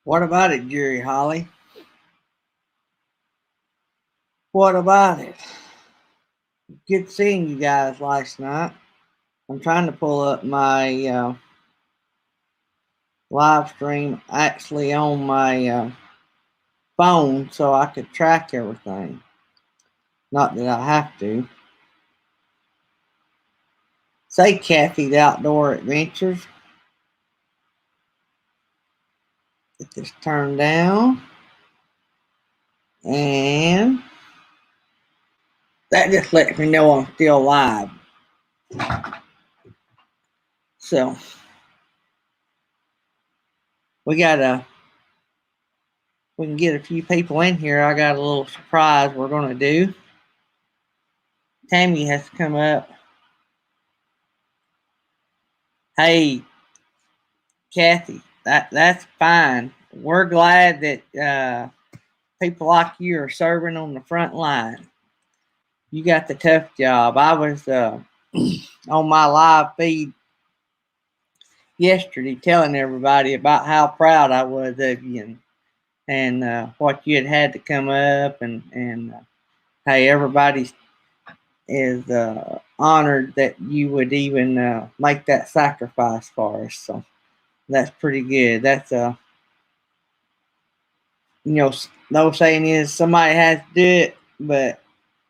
What about it, Jerry Holly? What about it? Good seeing you guys last night. I'm trying to pull up my live stream actually on my phone so I could track everything. Not that I have to. Say Kathy's Outdoor Adventures. Get this turned down. And that just lets me know I'm still live. So we can get a few people in here. I got a little surprise we're gonna do. Tammy has to come up. Hey, Kathy, that's fine. We're glad that people like you are serving on the front line. You got the tough job. I was on my live feed yesterday telling everybody about how proud I was of you and what you had to come up and hey, everybody is honored that you would even make that sacrifice for us. So that's pretty good. That's the old saying is somebody has to do it, but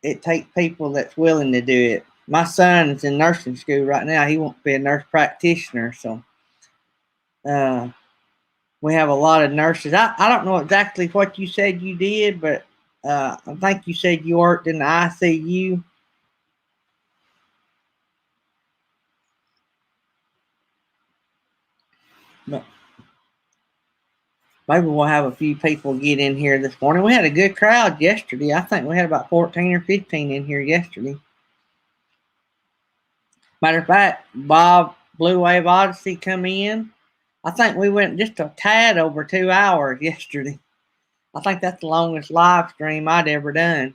it takes people that's willing to do it. My son is in nursing school right now. He wants to be a nurse practitioner, so we have a lot of nurses. I don't know exactly what you said you did, but I think you said you worked in the ICU. But maybe we'll have a few people get in here this morning. We had a good crowd yesterday. I think we had about 14 or 15 in here yesterday. Matter of fact, Bob Blue Wave Odyssey come in. I think we went just a tad over 2 hours yesterday. I think that's the longest live stream I'd ever done.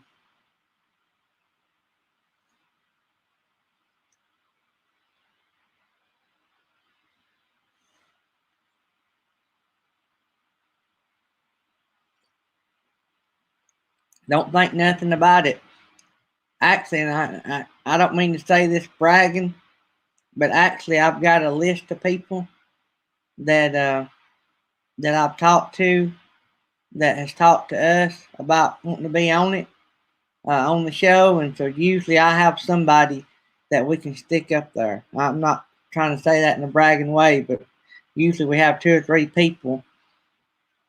Don't think nothing about it. Actually, and I don't mean to say this bragging, but actually I've got a list of people that that I've talked to that has talked to us about wanting to be on it, on the show, and so usually I have somebody that we can stick up there. I'm not trying to say that in a bragging way, but usually we have 2 or 3 people.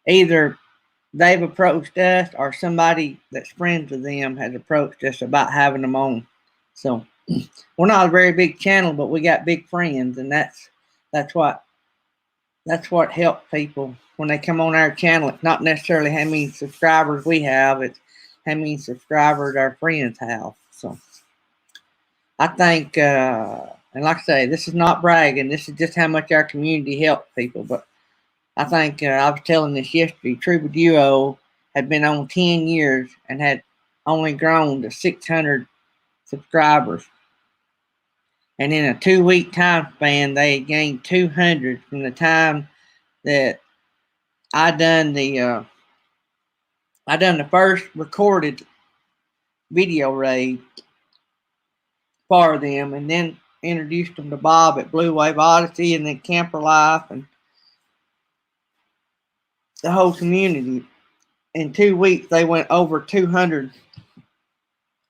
Either they've approached us or somebody that's friends with them has approached us about having them on. So we're not a very big channel, but we got big friends, and that's what helps people when they come on our channel. It's not necessarily how many subscribers we have, it's how many subscribers our friends have. So I think, and like I say, this is not bragging, this is just how much our community helps people. But I think I was telling this yesterday, Trouba Duo had been on 10 years and had only grown to 600 subscribers. And in a 2-week time span, they gained 200 from the time that I done the first recorded video raid for them, and then introduced them to Bob at Blue Wave Odyssey, and then Camper Life, and the whole community. In 2 weeks, they went over 200.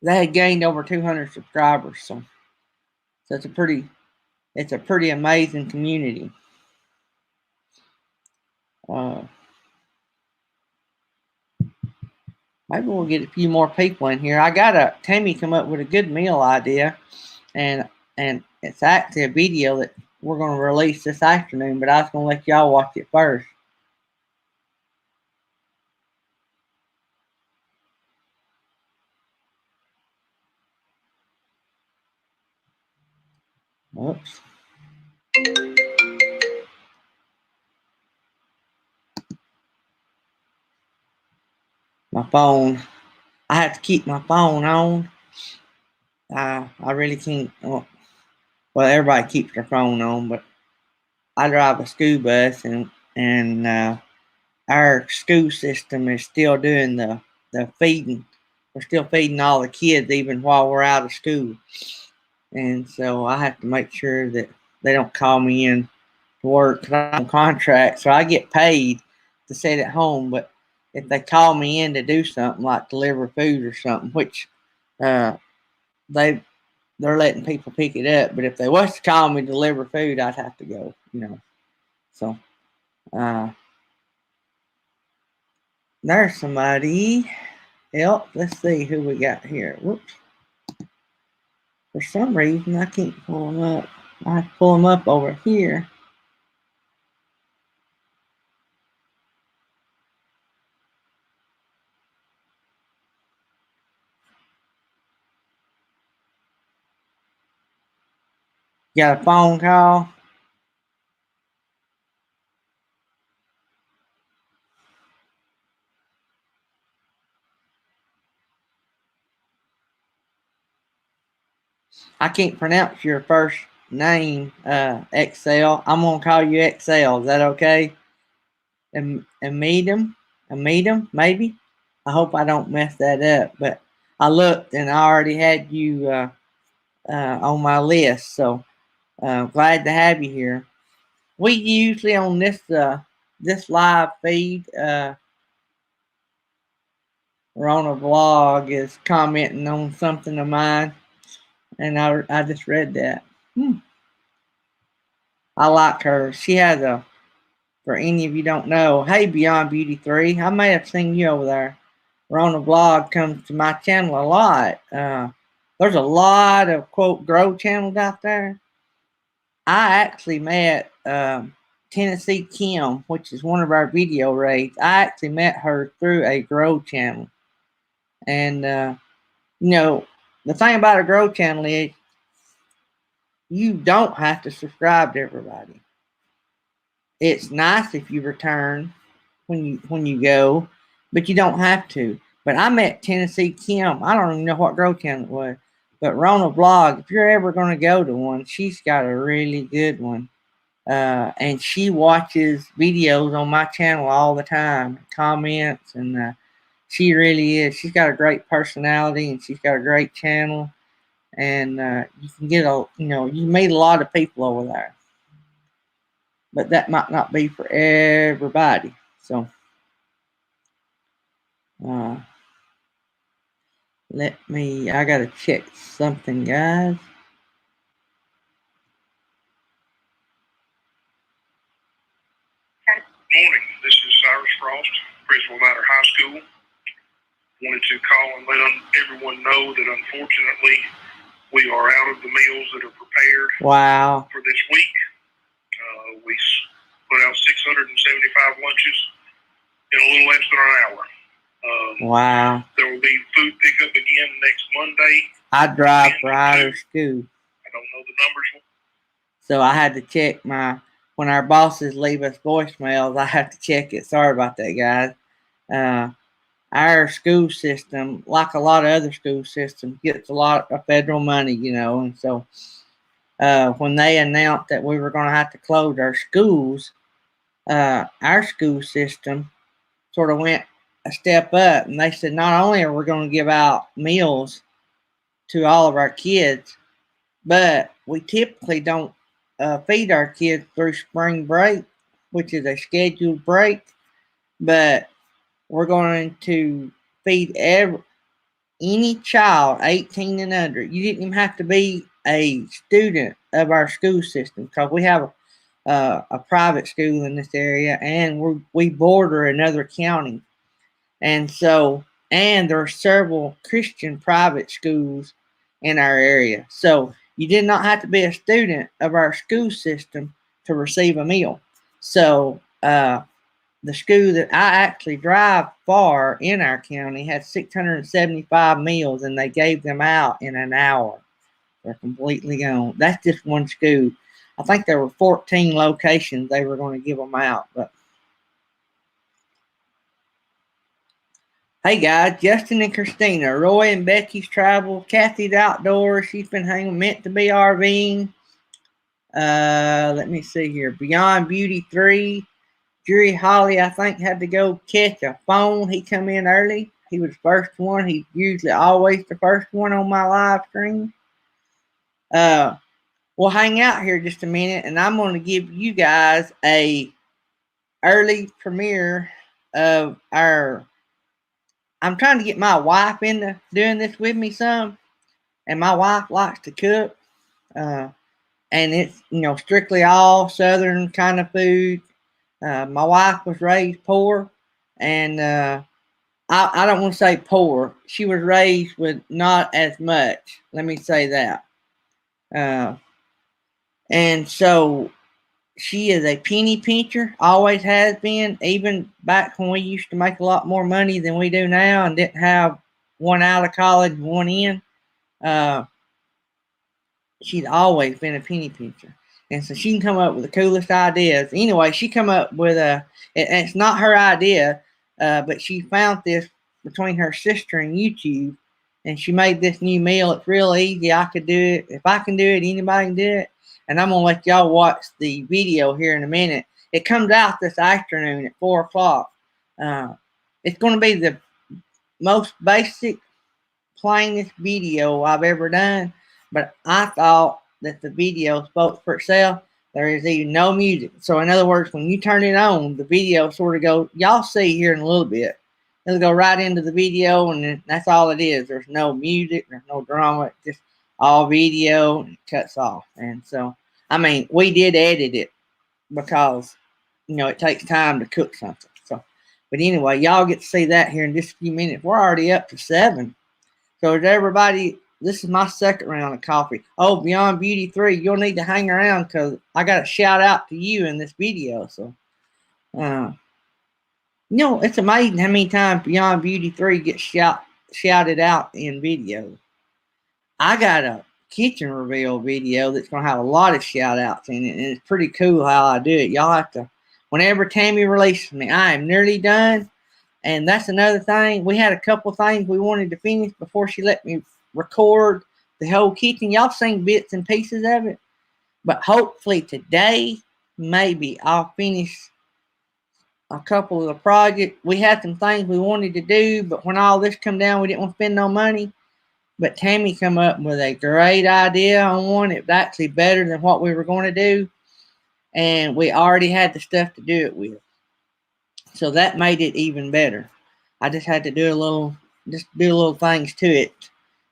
They had gained over 200 subscribers, so it's a pretty amazing community. Maybe we'll get a few more people in here. I got Tammy come up with a good meal idea, and it's actually a video that we're going to release this afternoon, but I was going to let y'all watch it first. Oops. My phone. I have to keep my phone on. I really can't. Well, everybody keeps their phone on, but I drive a school bus, and our school system is still doing the feeding. We're still feeding all the kids even while we're out of school. And so I have to make sure that they don't call me in to work because I'm on contract. So I get paid to sit at home. But if they call me in to do something like deliver food or something, which uh, they they're letting people pick it up. But if they was to call me to deliver food, I'd have to go. So uh, there's somebody else. Let's see who we got here. Whoops. For some reason, I can't pull them up. I have to pull them up over here. Got a phone call. I can't pronounce your first name, Excel. I'm gonna call you Excel. Is that okay? Amedum, maybe. I hope I don't mess that up. But I looked and I already had you on my list. So glad to have you here. We usually on this live feed, we're on a vlog is commenting on something of mine, and I just read that. I like her. She has a. For any of you don't know, hey Beyond Beauty 3, I may have seen you over there. Rona Vlog comes to my channel a lot. There's a lot of quote grow channels out there. I actually met Tennessee Kim, which is one of our video raids. I actually met her through a grow channel. And the thing about a grow channel is you don't have to subscribe to everybody. It's nice if you return when you go, but you don't have to. But I met Tennessee Kim. I don't even know what grow channel it was, but Rona Vlog. If you're ever going to go to one, she's got a really good one, and she watches videos on my channel all the time, comments, and she really is. She's got a great personality, and she's got a great channel, and you can get you meet a lot of people over there, but that might not be for everybody. So. Uh, I gotta check something, guys. Morning, this is Cyrus Frost, Principal Matter High School. Wanted to call and let everyone know that unfortunately we are out of the meals that are prepared for this week. We put out 675 lunches in a little less than an hour. Wow. There will be food pickup again next Monday. I drive for out of school. I don't know the numbers. So I had to check when our bosses leave us voicemails, I have to check it. Sorry about that, guys. Our school system, like a lot of other school systems, gets a lot of federal money, and so when they announced that we were going to have to close our schools, our school system sort of went a step up, and they said not only are we going to give out meals to all of our kids, but we typically don't feed our kids through spring break, which is a scheduled break, but we're going to feed any child 18 and under. You didn't even have to be a student of our school system because we have a private school in this area, and we border another county. And there are several Christian private schools in our area. So you did not have to be a student of our school system to receive a meal. So the school that I actually drive for in our county had 675 meals, and they gave them out in an hour. They're completely gone. That's just one school. I think there were 14 locations they were going to give them out, but hey guys, Justin and Christina, Roy and Becky's travel, Kathy's outdoors. She's been hanging, meant to be RVing. Let me see here. Beyond Beauty 3, Jerry Holly, I think, had to go catch a phone. He come in early. He was first one. He's usually always the first one on my live stream. We'll hang out here just a minute, and I'm going to give you guys a early premiere of our. I'm trying to get my wife into doing this with me some, and my wife likes to cook, and it's strictly all Southern kind of food. My wife was raised poor, and I don't want to say poor. She was raised with not as much. Let me say that. And so she is a penny pincher, always has been, even back when we used to make a lot more money than we do now and didn't have one out of college and one in. She's always been a penny pincher. And so she can come up with the coolest ideas. Anyway, she come up with it's not her idea, but she found this between her sister and YouTube, and she made this new meal. It's real easy. I could do it. If I can do it, anybody can do it. And I'm going to let y'all watch the video here in a minute. It comes out this afternoon at 4 o'clock. It's going to be the most basic, plainest video I've ever done. But I thought that the video spoke for itself. There is even no music. So in other words, when you turn it on, the video sort of goes, y'all see here in a little bit. It'll go right into the video, and that's all it is. There's no music, there's no drama, it's just all video, and it cuts off. And so, I mean, we did edit it because, it takes time to cook something. So, but anyway, y'all get to see that here in just a few minutes. We're already up to 7. So is everybody, this is my second round of coffee. Oh, Beyond Beauty 3, you'll need to hang around because I got a shout out to you in this video. So, it's amazing how many times Beyond Beauty 3 gets shouted out in videos. I got a kitchen reveal video that's going to have a lot of shout outs in it, and it's pretty cool how I do it. Y'all have to, whenever Tammy releases me, I am nearly done. And that's another thing. We had a couple things we wanted to finish before she let me record the whole kitchen. Y'all seen bits and pieces of it. But hopefully today, maybe I'll finish a couple of the projects. We had some things we wanted to do, but when all this come down, we didn't want to spend no money. But Tammy come up with a great idea on one. It was actually better than what we were going to do. And we already had the stuff to do it with. So that made it even better. I just had to do a little things to it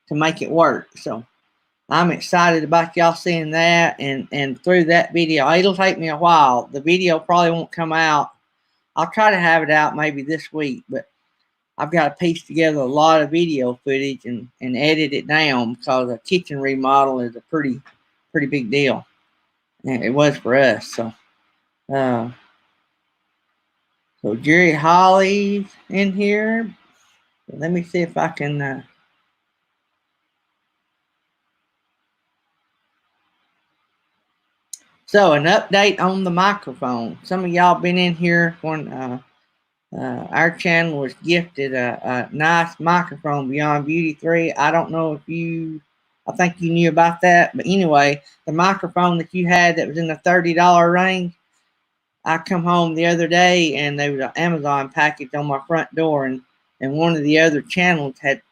to make it work. So I'm excited about y'all seeing that. And through that video, it'll take me a while. The video probably won't come out. I'll try to have it out maybe this week, but I've got to piece together a lot of video footage and edit it down because a kitchen remodel is a pretty big deal. And it was for us. So Jerry Holly's in here. Let me see if I can so an update on the microphone. Some of y'all been in here when our channel was gifted a nice microphone, Beyond Beauty 3. I don't know if I think you knew about that. But anyway, the microphone that you had that was in the $30 range, I come home the other day and there was an Amazon package on my front door, and one of the other channels had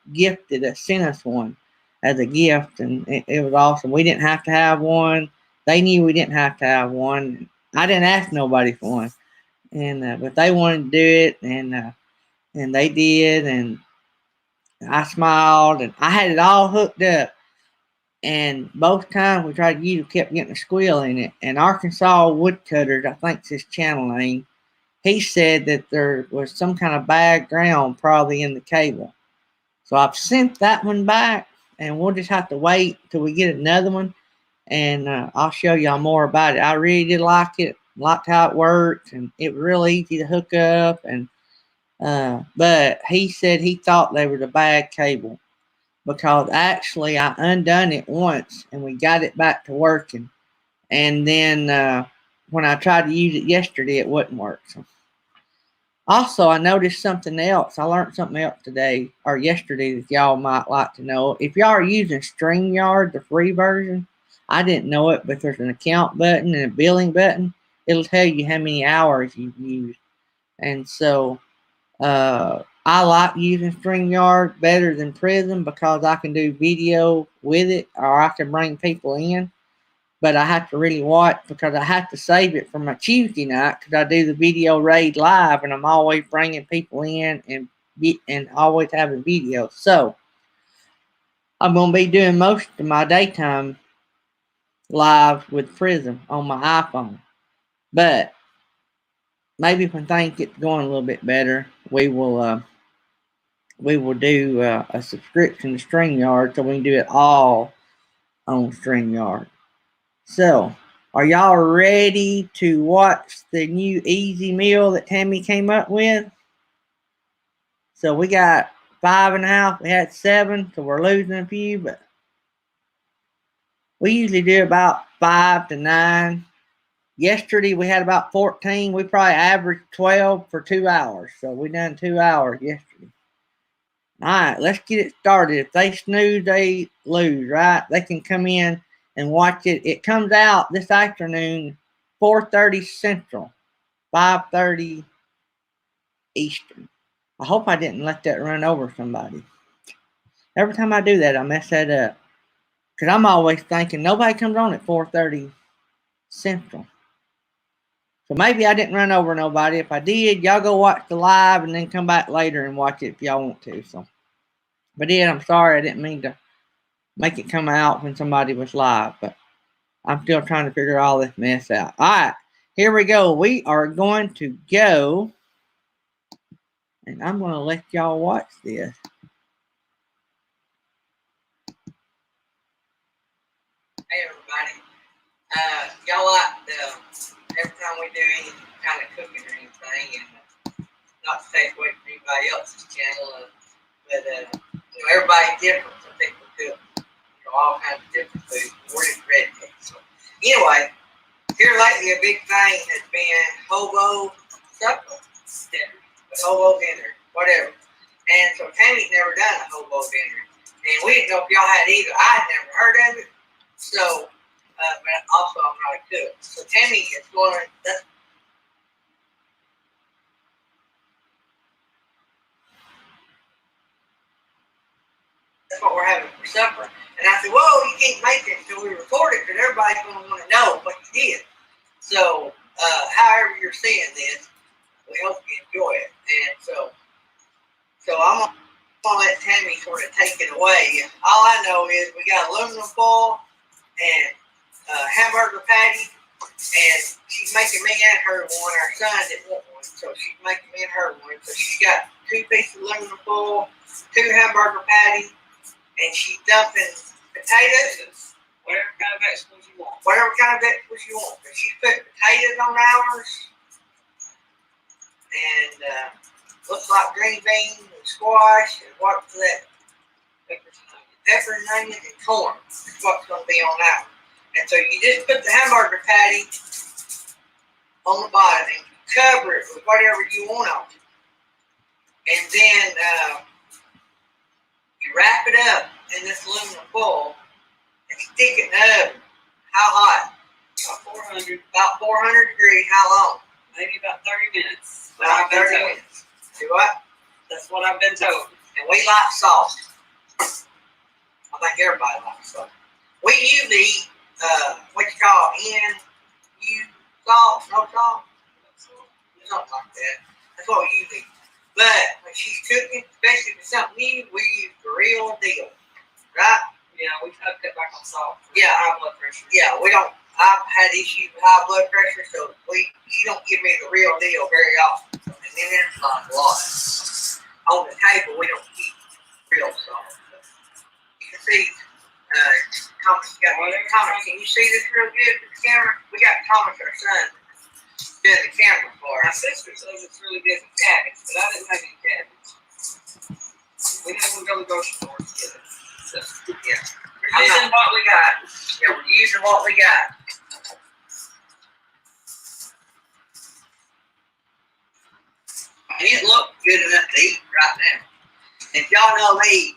sent us one as a gift, and it was awesome. We didn't have to have one. They knew we didn't have to have one. I didn't ask nobody for one. And but they wanted to do it, and they did, and I smiled, and I had it all hooked up. And both times we tried to use it, kept getting a squeal in it. And Arkansas Woodcutters, I think it's his channel name, he said that there was some kind of bad ground probably in the cable. So I've sent that one back, and we'll just have to wait till we get another one, and I'll show y'all more about it. I really did like it. Liked how it worked, and it was real easy to hook up. And but he said he thought they were the bad cable, because actually I undone it once and we got it back to working. And then when I tried to use it yesterday, it wouldn't work. So also, I noticed something else. I learned something else today or yesterday that y'all might like to know. If y'all are using StreamYard, the free version, I didn't know it, but there's an account button and a billing button. it'll tell you how many hours you've used. And so I like using StreamYard better than Prism because I can do video with it, or I can bring people in. But I have to really watch because I have to save it for my Tuesday night because I do the video raid live, and I'm always bringing people in and always having videos. So I'm going to be doing most of my daytime live with Prism on my iPhone. But maybe when things get going a little bit better, we will do a subscription to StreamYard so we can do it all on StreamYard. So, are y'all ready to watch the new easy meal that Tammy came up with? So we got 5.5. We had 7, so we're losing a few, but we usually do about 5 to 9. Yesterday we had about 14. We probably averaged 12 for 2 hours. So we done 2 hours yesterday. All right, let's get it started. If they snooze, they lose, right? They can come in and watch it. It comes out this afternoon, 4:30 Central, 5:30 Eastern. I hope I didn't let that run over somebody. Every time I do that, I mess that up. Because I'm always thinking nobody comes on at 4:30 Central. So maybe I didn't run over nobody. If I did, y'all go watch the live and then come back later and watch it if y'all want to. So, but yeah, I'm sorry I didn't mean to make it come out when somebody was live, but I'm still trying to figure all this mess out. All right, here we go. We are going to go, and I'm going to let y'all watch this. Hey, everybody. Y'all like every time we do any kind of cooking or anything, and not to take away from anybody else's channel, but everybody's different. Some people cook all kinds of different foods. We're just rednecks. So anyway, here lately a big thing has been hobo supper dinner, hobo dinner, whatever. And so Tammy's never done a hobo dinner, and we didn't know if y'all had either. I had never heard of it. So, but also I'm not a cook. So Tammy is going to. That's what we're having for supper. And I said, whoa, you can't make it until we record it because everybody's going to want to know what you did. So, however you're seeing this, we hope you enjoy it. And so I'm going to let Tammy sort of take it away. All I know is we got aluminum foil and hamburger patty, and she's making me and her one. Our son didn't want one, so she's making me and her one. So she's got 2 pieces of aluminum foil, 2 hamburger patties, and she's dumping potatoes. Whatever kind of vegetables you want. Whatever kind of vegetables you want. But she's putting potatoes on ours, and looks like green beans and squash, and what's that? Peppers and onions and corn. That's what's going to be on that one. And so you just put the hamburger patty on the bottom and cover it with whatever you want on it. And then you wrap it up in this aluminum foil and stick it in the oven. How hot? About 400. About 400 degrees. How long? Maybe about 30 minutes. About 30 minutes. See what? That's what I've been told. And we like salt. I think everybody likes salt. We usually eat what you call salt, no salt, something like that. That's what we usually eat. But when she's cooking, especially for something new, we use the real deal, right? Yeah, we try to cut back on salt. Yeah, high blood pressure. Yeah, we don't. I've had issues with high blood pressure, so she don't give me the real deal very often. And then there's not a lot on the table. We don't keep real salt. You can see. Thomas got Thomas, can you see this real good with the camera? We got Thomas, our son, doing the camera for us. My sister says it's really good with cabbage, but I didn't have any cabbage. We didn't go to the grocery store together. So, yeah. We're using what we got. Yeah, we're using what we got. And it looks good enough to eat right now. If y'all know me,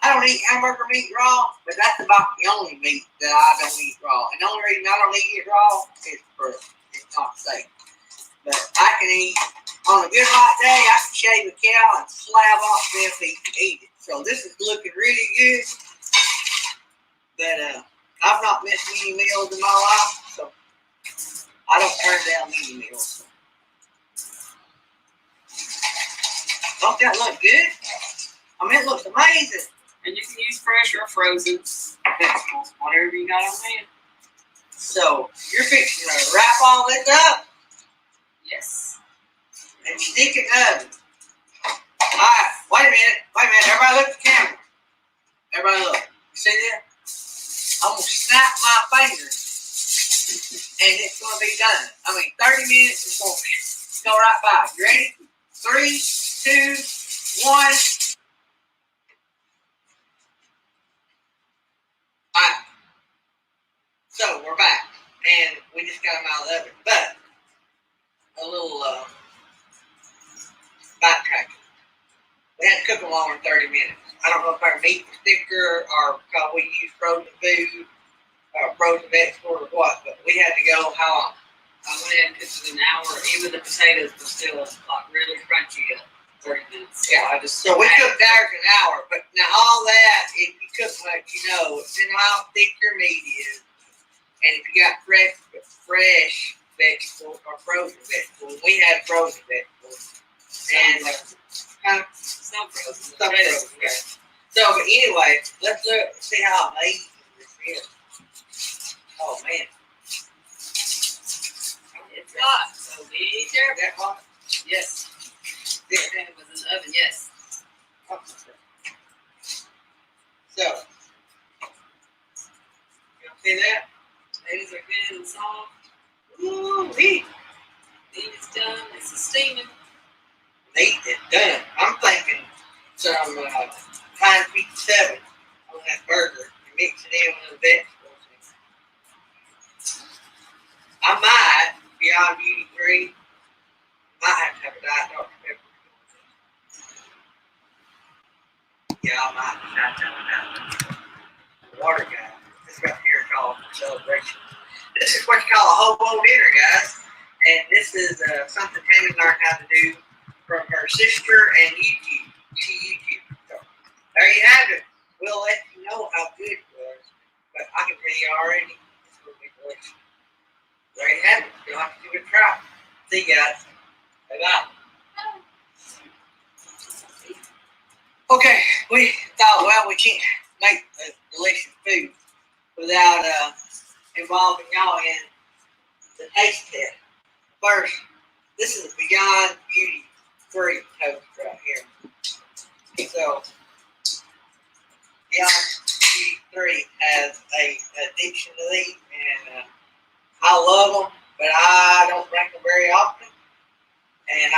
I don't eat hamburger meat raw, but that's about the only meat that I don't eat raw. And the only reason I don't eat it raw is for it's hot steak. But I can eat, on a good hot day, I can shave a cow and slab off them feet and eat it. So this is looking really good. But I've not missed many meals in my life, so I don't turn down many meals. Don't that look good? I mean, it looks amazing. And you can use fresh or frozen vegetables, whatever you got on hand. So you're fixing to wrap all this up? Yes. And stick it in the oven. Alright, wait a minute. Everybody look at the camera. Everybody look. See that? I'm going to snap my fingers and it's going to be done. 30 minutes is going to go right by. You ready? 3, 2, 1. Alright. So we're back. And we just got them out of the oven. But a little backtracking. We had to cook them longer than 30 minutes. I don't know if our meat was thicker or because we used frozen food or frozen vegetables or what, but we had to go how long? I went in and cooked it an hour. Even the potatoes were still like really crunchy at 30 minutes. Yeah, so we cooked ours an hour. But now all that, if you cook like you know, it's in how thick your meat is. And if you got fresh vegetables or frozen vegetables, we had frozen vegetables. And some frozen. Okay. So, but anyway, let's look and see how amazing this is. Oh man. It's hot, so be careful. That hot? Yes. It was in the oven, yes. So, you see that? Potatoes are good and soft. Ooh, meat. Meat is done. It's steaming. Meat is done. I'm thinking some Pine Peak 7 on that burger and mix it in with the vegetables. I might, beyond beauty free, might have to have a Diet Dr. Pepper. Yeah, I might have to have a Diet Dr. Pepper. Water guy. This right here is called celebration. This is what you call a hobo dinner, guys. And this is something Tammy learned how to do from her sister and YouTube. So, there you have it. We'll let you know how good it was. But I can tell you already, it's going to be delicious. There you have it. You'll have to give it a try. See you guys. Bye-bye. Okay, we thought, well, we can't make a delicious food without involving y'all in the taste test. First, this is Beyond Beauty Free toast right here. So, Beyond Beauty Free has a addiction to these, and I love them, but I don't drink them very often. And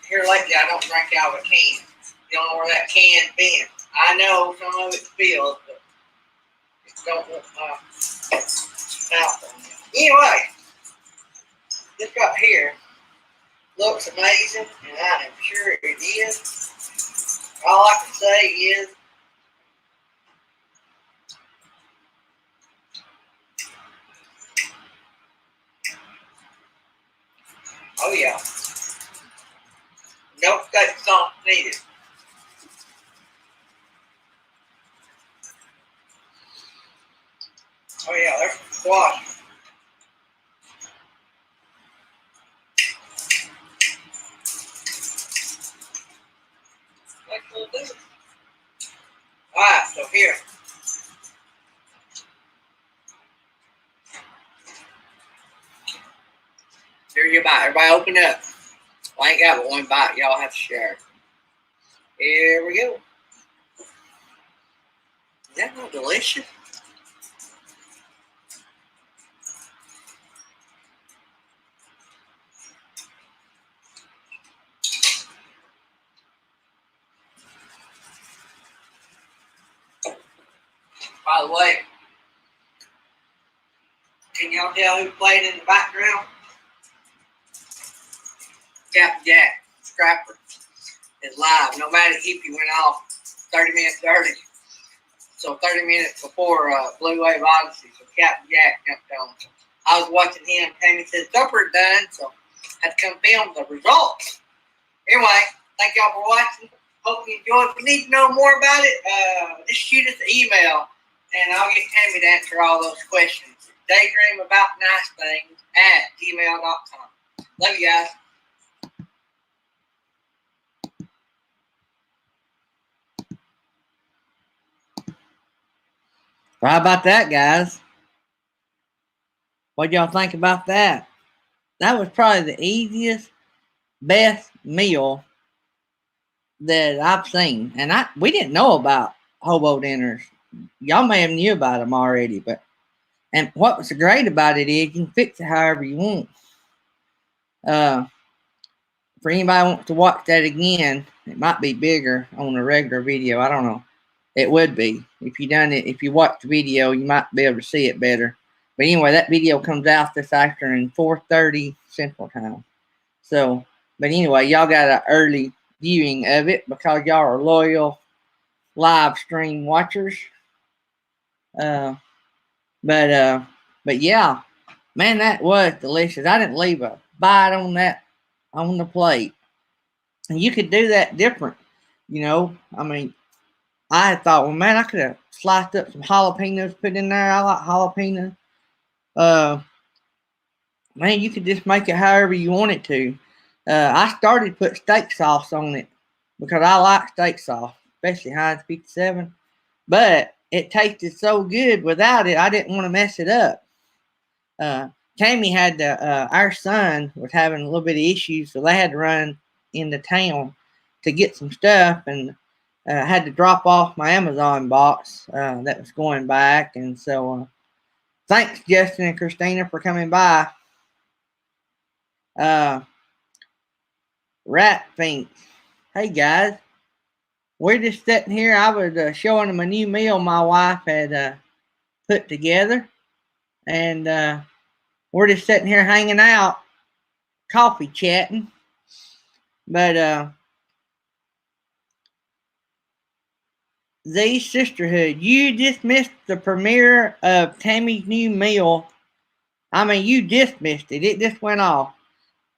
here lately, I don't drink out of a can. You don't know where that can's been. I know some of it's filled, but just don't want my mouth on it. Anyway, this right here looks amazing, and I am sure it is. All I can say is oh yeah. No steak sauce needed. Oh yeah, there's some squash. Like we'll do. Alright, so here. Here's your bite. Everybody open up. Well, I ain't got but one bite. Y'all have to share. Here we go. Is that not delicious? By the way, can y'all tell who played in the background? Captain Jack, Scrapper, is live. No matter if he went off 30 minutes early. So 30 minutes before Blue Wave Odyssey. So Captain Jack jumped on. I was watching him. Tammy said, "Supper done," so I had to come film the results. Anyway, thank y'all for watching. Hope you enjoyed. If you need to know more about it, just shoot us an email, and I'll get Tammy to answer all those questions. daydreamaboutnicethings@gmail.com. Love you guys. Well, how about that, guys? What y'all think about that? That was probably the easiest, best meal that I've seen. And we didn't know about hobo dinners. Y'all may have knew about them already, and what was great about it is you can fix it however you want. For anybody who wants to watch that again, it might be bigger on a regular video. I don't know. It would be. If you watch the video, you might be able to see it better. But anyway, that video comes out this afternoon, 4:30 Central Time. So, but anyway, y'all got an early viewing of it because y'all are loyal live stream watchers. But yeah, man, that was delicious. I didn't leave a bite on the plate. And you could do that different, I mean, I thought, well, man, I could have sliced up some jalapenos, put in there. I like jalapenos. Man, you could just make it however you want it to. I started to put steak sauce on it because I like steak sauce, especially Heinz 57. But it tasted so good without it, I didn't want to mess it up. Tammy had our son was having a little bit of issues, so they had to run into town to get some stuff, and had to drop off my Amazon box that was going back. And so thanks, Justin and Christina, for coming by. Rat Finks. Hey, guys. We're just sitting here. I was showing them a new meal my wife had put together. And we're just sitting here hanging out, coffee chatting. But the Sisterhood, you just missed the premiere of Tammy's new meal. I mean, you just missed it. It just went off.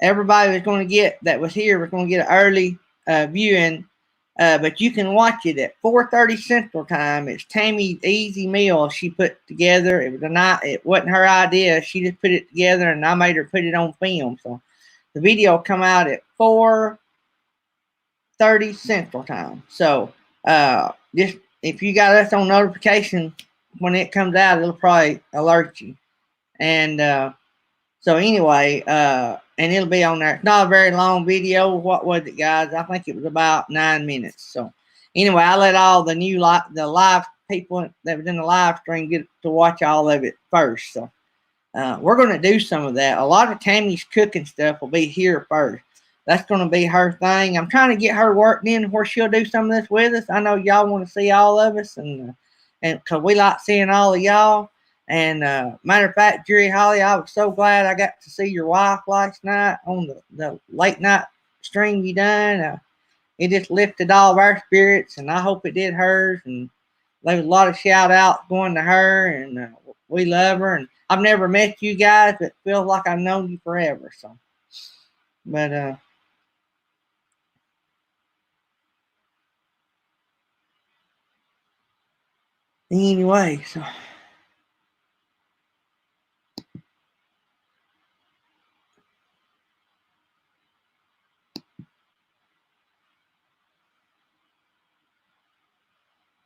Everybody was going to that was here was going to get an early viewing, but you can watch it at 4:30 Central Time. It's Tammy's easy meal she put together. It wasn't her idea. She just put it together, and I made her put it on film. So the video will come out at 4:30 Central Time. So just if you got us on notification when it comes out, it'll probably alert you. And so anyway, and it'll be on there. It's not a very long video. What was it, guys? I think it was about 9 minutes. So anyway, I let all the live people that was in the live stream get to watch all of it first. So we're going to do some of that. A lot of Tammy's cooking stuff will be here first. That's going to be her thing. I'm trying to get her worked in where she'll do some of this with us. I know y'all want to see all of us, and because we like seeing all of y'all. And matter of fact, Jerry Holly, I was so glad I got to see your wife last night on the late night stream you done. It just lifted all of our spirits, and I hope it did hers. And there was a lot of shout outs going to her, and we love her. And I've never met you guys, but it feels like I've known you forever. So, but anyway, so.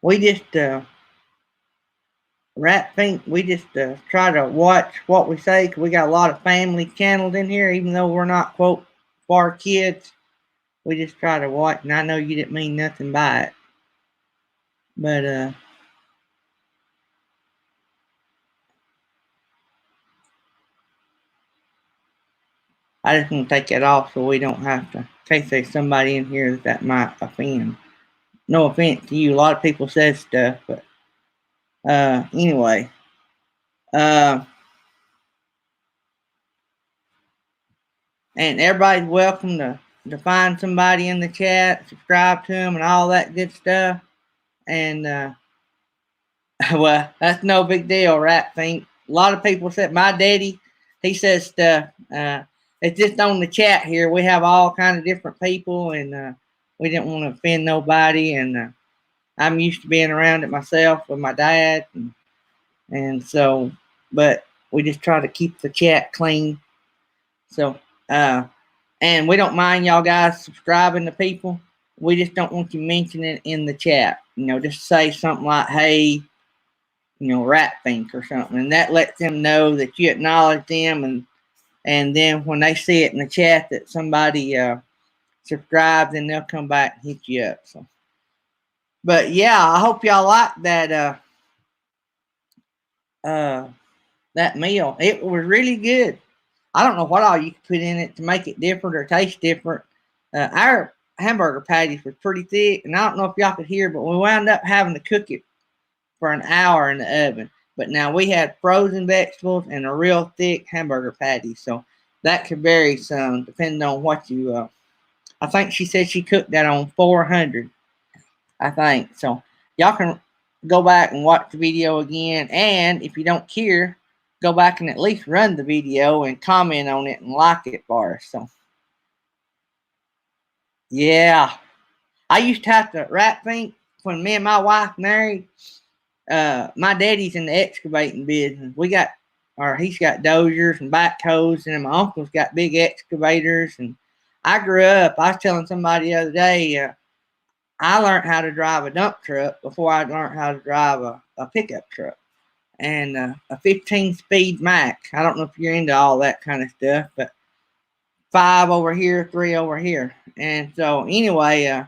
We just, we just try to watch what we say, because we got a lot of family channels in here, even though we're not, quote, for kids. We just try to watch, and I know you didn't mean nothing by it. But, I just want to take that off so we don't have to, in case there's somebody in here that might offend. No offense to you. A lot of people said stuff, but anyway. And everybody's welcome to find somebody in the chat, subscribe to them, and all that good stuff. And well, that's no big deal, right? A lot of people said my daddy he says stuff. It's just on the chat here. We have all kind of different people, and we didn't want to offend nobody. And I'm used to being around it myself with my dad, and so, but we just try to keep the chat clean. So, and we don't mind y'all guys subscribing to people. We just don't want you mentioning it in the chat. Just say something like, hey, Rat Think or something. And that lets them know that you acknowledge them. And then when they see it in the chat that somebody subscribed, then they'll come back and hit you up. So, but yeah, I hope y'all like that that meal. It was really good. I don't know what all you could put in it to make it different or taste different. Our hamburger patties was pretty thick, and I don't know if y'all could hear, but we wound up having to cook it for an hour in the oven. But now we had frozen vegetables and a real thick hamburger patty, so that could vary some depending on what you. I think she said she cooked that on 400. I think so. Y'all can go back and watch the video again, and if you don't care, go back and at least run the video and comment on it and like it for us. So, yeah. I used to have to think when me and my wife married. My daddy's in the excavating business. He's got dozers and backhoes, and my uncle's got big excavators. And I grew up, I was telling somebody the other day, I learned how to drive a dump truck before I learned how to drive a pickup truck. And a 15-speed Mack. I don't know if you're into all that kind of stuff, but 5 over here, 3 over here. And so anyway,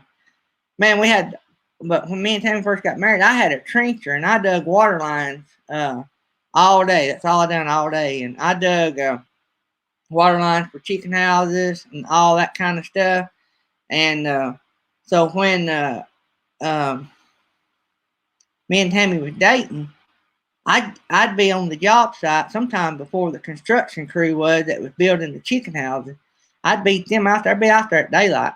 man, but when me and Tammy first got married, I had a trencher and I dug water lines all day. That's all I done all day. And I dug water lines for chicken houses and all that kind of stuff. And so when me and Tammy was dating, I'd be on the job site sometime before the construction crew that was building the chicken houses. I'd beat them out there. I'd be out there at daylight.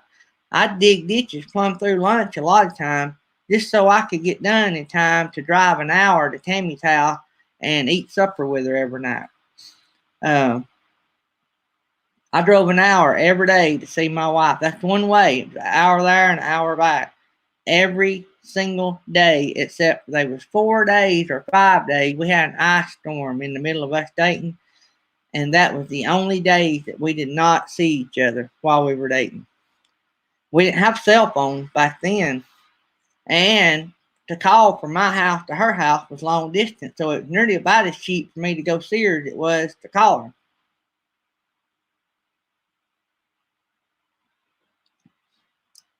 I'd dig ditches plumb through lunch a lot of time just so I could get done in time to drive an hour to Tammy's house and eat supper with her every night. I drove an hour every day to see my wife. That's one way. An hour there and an hour back. Every single day, except there was 4 days or 5 days. We had an ice storm in the middle of us dating. And that was the only days that we did not see each other while we were dating. We didn't have cell phones back then. And to call from my house to her house was long distance. So it was nearly about as cheap for me to go see her as it was to call her.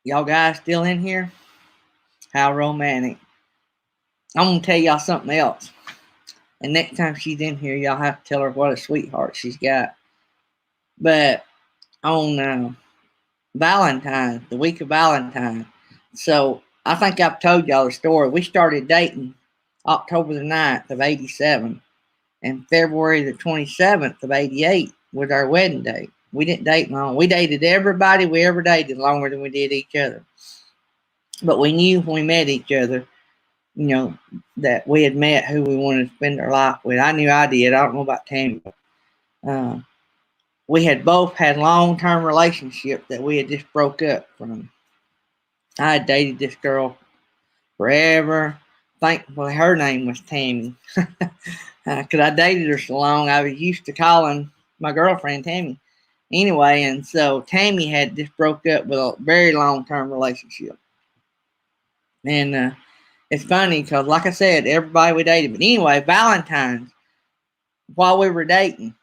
Y'all guys still in here? How romantic. I'm going to tell y'all something else. And next time she's in here, y'all have to tell her what a sweetheart she's got. But on Valentine's, the week of Valentine's, so I think I've told y'all the story. We started dating October the 9th of 87. And February the 27th of 88 was our wedding date. We didn't date long. We dated everybody we ever dated longer than we did each other. But we knew when we met each other, that we had met who we wanted to spend our life with. I knew I did. I don't know about Tammy. We had both had long-term relationships that we had just broke up from. I had dated this girl forever. Thankfully, her name was Tammy. Because I dated her so long, I was used to calling my girlfriend Tammy. Anyway, and so Tammy had just broke up with a very long-term relationship. And it's funny because, like I said, everybody we dated. But anyway, Valentine's, while we were dating,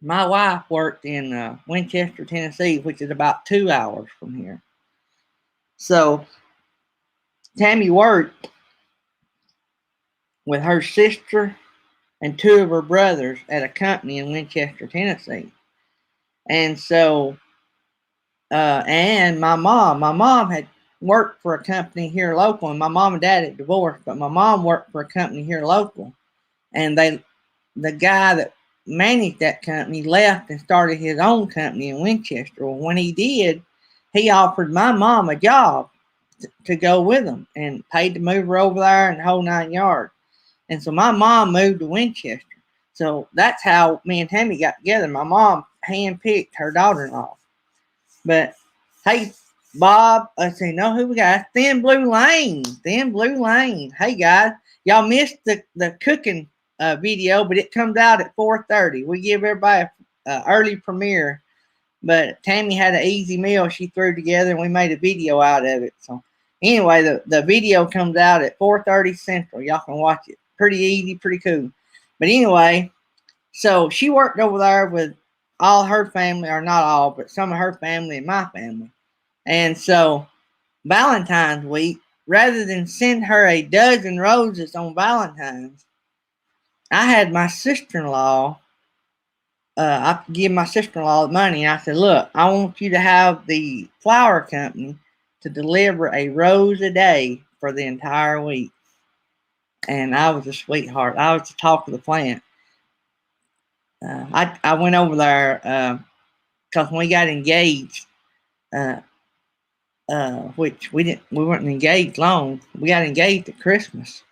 my wife worked in Winchester, Tennessee, which is about 2 hours from here. So Tammy worked with her sister and 2 of her brothers at a company in Winchester, Tennessee. And so, and my mom had worked for a company here local, and my mom and dad had divorced, but my mom worked for a company here local. And the guy that managed that company left and started his own company in Winchester. Well, when he did, he offered my mom a job to go with him and paid to move her over there and the whole 9 yards. And so my mom moved to Winchester. So that's how me and Tammy got together. My mom handpicked her daughter-in-law. But hey, Bob, let's see, know who we got? Thin Blue Lane. Thin Blue Lane. Hey guys, y'all missed the cooking video, but it comes out at 4:30. We give everybody an early premiere. But Tammy had an easy meal she threw together, and we made a video out of it. So anyway, the video comes out at 4:30 Central. Y'all can watch it. Pretty easy, pretty cool. But anyway, so she worked over there with all her family, or not all, but some of her family and my family. And so Valentine's week, rather than send her a dozen roses on Valentine's, I had my sister-in-law, I give my sister-in-law the money, and I said, look, I want you to have the flower company to deliver a rose a day for the entire week. And I was a sweetheart. I was the talk of the plant. I went over there because when we got engaged, which we weren't engaged long. We got engaged at Christmas,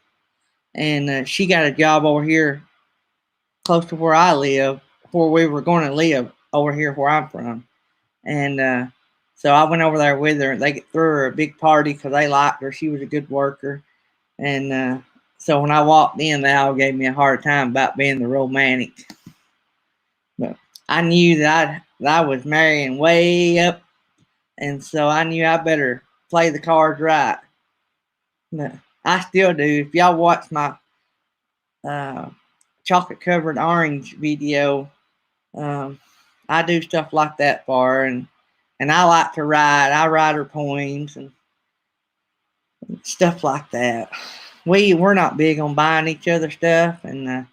and she got a job over here close to where I live, where we were going to live over here where I'm from. And so I went over there with her, and they threw her a big party because they liked her. She was a good worker. And so when I walked in, they all gave me a hard time about being the romantic. But I knew that I was marrying way up, and so I knew I better play the cards right. But I still do. If y'all watch my chocolate covered orange video, I do stuff like that for her, and I like to write. I write her poems and stuff like that. We're not big on buying each other stuff, and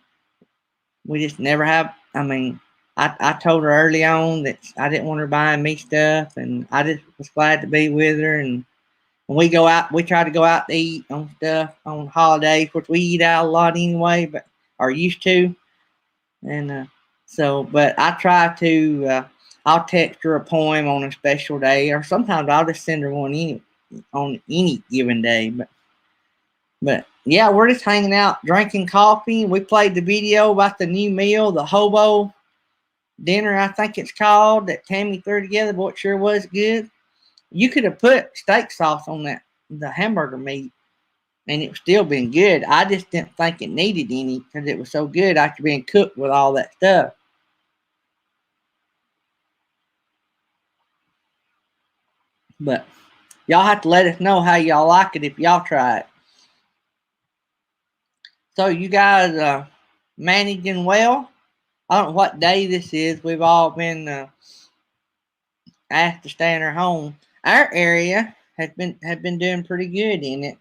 we just never have. I mean, I told her early on that I didn't want her buying me stuff, and I just was glad to be with her. And when we go out, we try to go out to eat on stuff on holidays, which we eat out a lot anyway, but are used to. And but I try to. I'll text her a poem on a special day, or sometimes I'll just send her one on any given day. But yeah, we're just hanging out, drinking coffee. We played the video about the new meal, the hobo dinner, I think it's called, that Tammy threw together. Boy, it sure was good. You could have put steak sauce on the hamburger meat, and it would still been good. I just didn't think it needed any because it was so good after being cooked with all that stuff. But y'all have to let us know how y'all like it if y'all try it. So you guys managing well? I don't know what day this is. We've all been asked to stay in our home. Our area had been doing pretty good in it,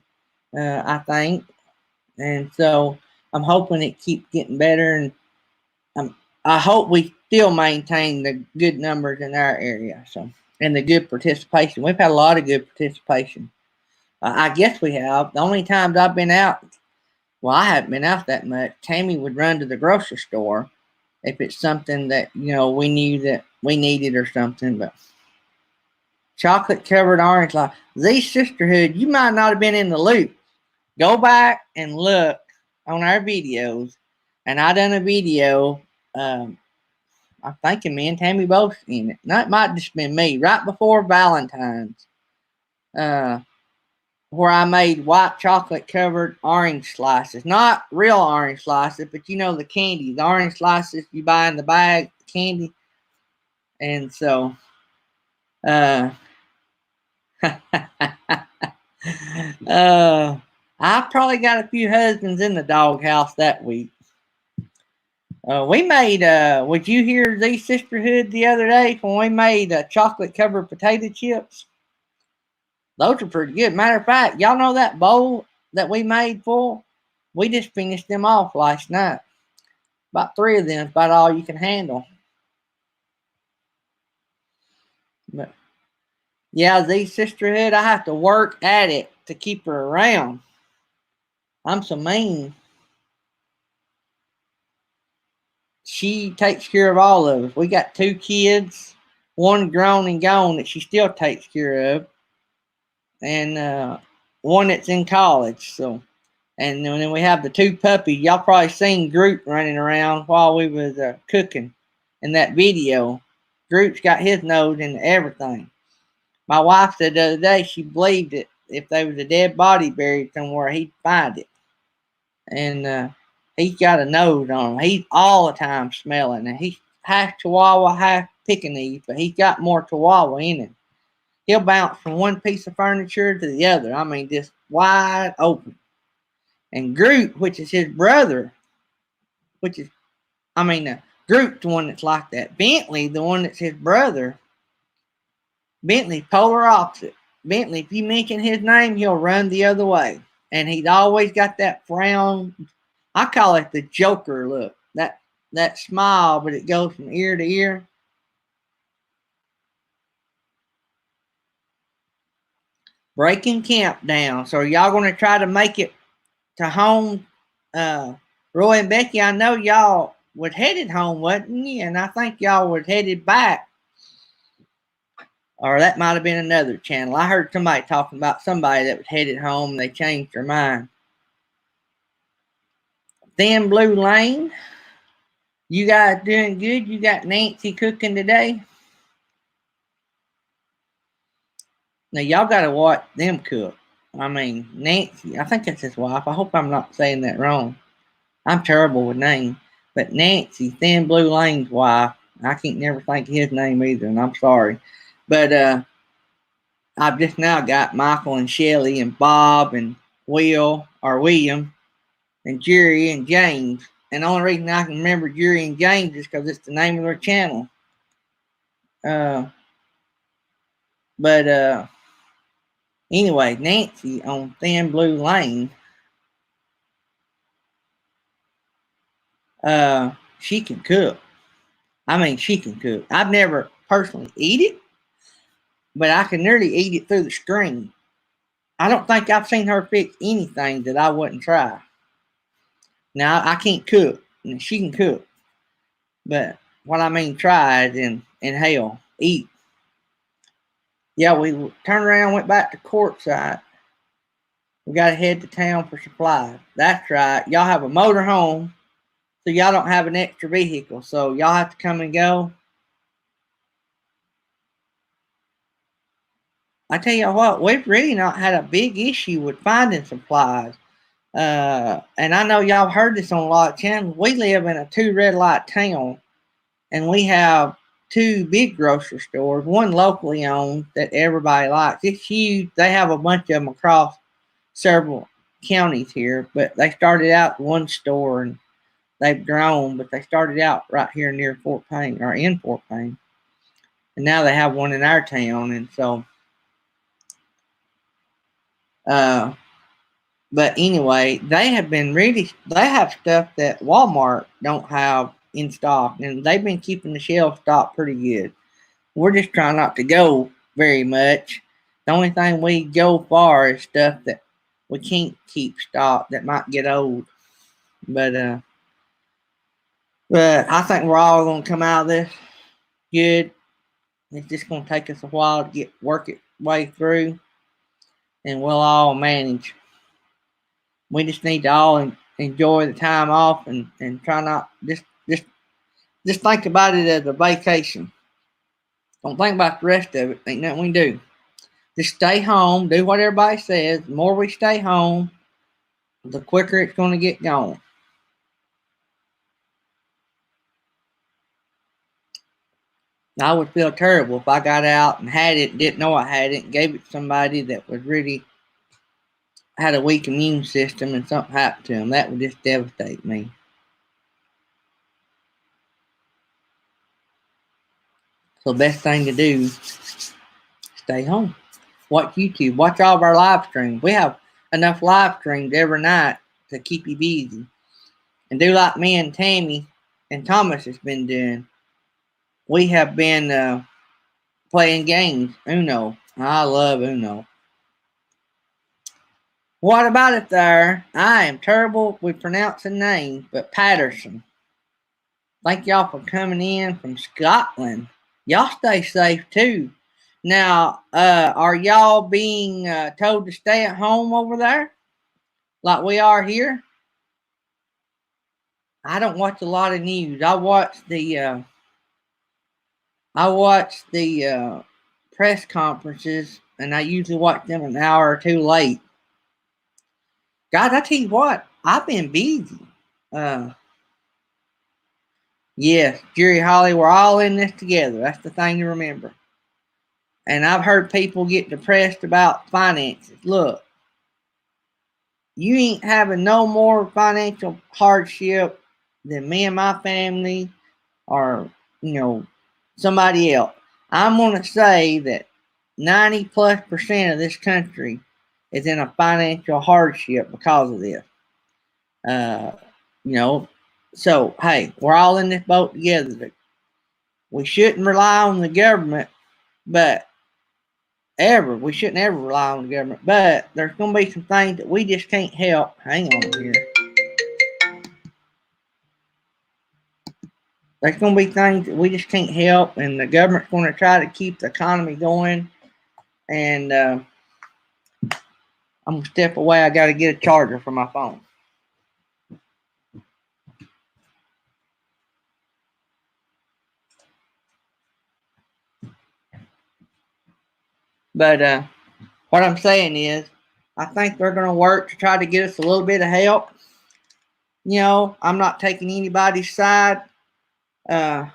I think, and so I'm hoping it keeps getting better, and I hope we still maintain the good numbers in our area. So, and the good participation. We've had a lot of good participation. I guess we have. The only times I've been out, well, I haven't been out that much. Tammy would run to the grocery store if it's something that we knew that we needed or something. But chocolate covered orange life, Z Sisterhood, you might not have been in the loop. Go back and look on our videos, and I done a video. I'm thinking me and Tammy both in it. That might just been me right before Valentine's, where I made white chocolate covered orange slices. Not real orange slices, but the candy, the orange slices you buy in the bag, candy. And so, I probably got a few husbands in the doghouse that week. We made, would you hear Z Sisterhood the other day when we made chocolate covered potato chips? Those are pretty good. Matter of fact, y'all know that bowl that we made full? We just finished them off last night. About 3 of them is about all you can handle. But yeah, Z Sisterhood, I have to work at it to keep her around. I'm so mean. She takes care of all of us. We got 2 kids, one grown and gone that she still takes care of, and one that's in college. So And then we have the two puppies. Y'all probably seen Groot running around while we was cooking in that video. Groot's got his nose into everything. My wife said the other day she believed it. If there was a dead body buried somewhere, he'd find it. And he's got a nose on him. He's all the time smelling. And he's half Chihuahua, half Pekingese, but he's got more Chihuahua in him. He'll bounce from one piece of furniture to the other. I mean, just wide open. And Groot, which is his brother, Groot's the one that's like that. Bentley, the one that's his brother, Bentley, polar opposite. Bentley, if you mention his name, he'll run the other way. And he's always got that frown. I call it the Joker look. That smile, but it goes from ear to ear. Breaking camp down. So are y'all going to try to make it to home? Roy and Becky, I know y'all was headed home, wasn't you? And I think y'all was headed back. Or that might have been another channel. I heard somebody talking about somebody that was headed home and they changed their mind. Thin Blue Lane. You guys doing good? You got Nancy cooking today? Now, y'all got to watch them cook. I mean, Nancy, I think that's his wife. I hope I'm not saying that wrong. I'm terrible with names. But Nancy, Thin Blue Lane's wife, I can't never think of his name either, and I'm sorry. But I've just now got Michael and Shelly and Bob and William and Jerry and James. And the only reason I can remember Jerry and James is because it's the name of their channel. But anyway, Nancy on Thin Blue Lane, she can cook. I mean, she can cook. I've never personally eat it, but I can nearly eat it through the screen. I don't think I've seen her fix anything that I wouldn't try. Now, I can't cook, and she can cook. But what I mean try is in hell, eat. Yeah, we turned around, went back to Quartzsite. We got to head to town for supplies. That's right. Y'all have a motor home, so y'all don't have an extra vehicle. So y'all have to come and go. I tell you what, we've really not had a big issue with finding supplies. And I know y'all heard this on a lot of channels. We live in a 2 red light town, and we have 2 big grocery stores, one locally owned that everybody likes. It's huge. They have a bunch of them across several counties here, but they started out one store and they've grown, but they started out right here near Fort Payne, or in Fort Payne. And now they have one in our town. And so, but anyway, they have stuff that Walmart don't have in stock, and they've been keeping the shelves stocked pretty good. We're just trying not to go very much. The only thing we go for is stuff that we can't keep stocked that might get old. But I think we're all going to come out of this good. It's just going to take us a while to work it way through, and we'll all manage. We just need to all enjoy the time off and try not just think about it as a vacation. Don't think about the rest of it. Ain't nothing we can do. Just stay home. Do what everybody says. The more we stay home, the quicker it's going to get going. I would feel terrible if I got out and had it, didn't know I had it, and gave it to somebody that was really had a weak immune system and something happened to them. That would just devastate me. So the best thing to do, stay home. Watch YouTube. Watch all of our live streams. We have enough live streams every night to keep you busy. And do like me and Tammy and Thomas has been doing. We have been playing games. Uno. I love Uno. What about it there? I am terrible with pronouncing names, but Patterson. Thank y'all for coming in from Scotland. Y'all stay safe too. Now, are y'all being told to stay at home over there? like we are here, I don't watch a lot of news. I watch the press conferences, and I usually watch them an hour or two late. Guys, I tell you what, I've been busy. Yes, Jerry Holly, we're all in this together. That's the thing to remember. And I've heard people get depressed about finances. Look, you ain't having no more financial hardship than me and my family or, somebody else. I'm going to say that 90+% of this country is in a financial hardship because of this. So, hey, we're all in this boat together. We shouldn't rely on the government, but we shouldn't ever rely on the government. But there's going to be some things that we just can't help. Hang on here. There's going to be things that we just can't help, and the government's going to try to keep the economy going. And I'm going to step away. I got to get a charger for my phone. But what I'm saying is, I think they're going to work to try to get us a little bit of help. I'm not taking anybody's side on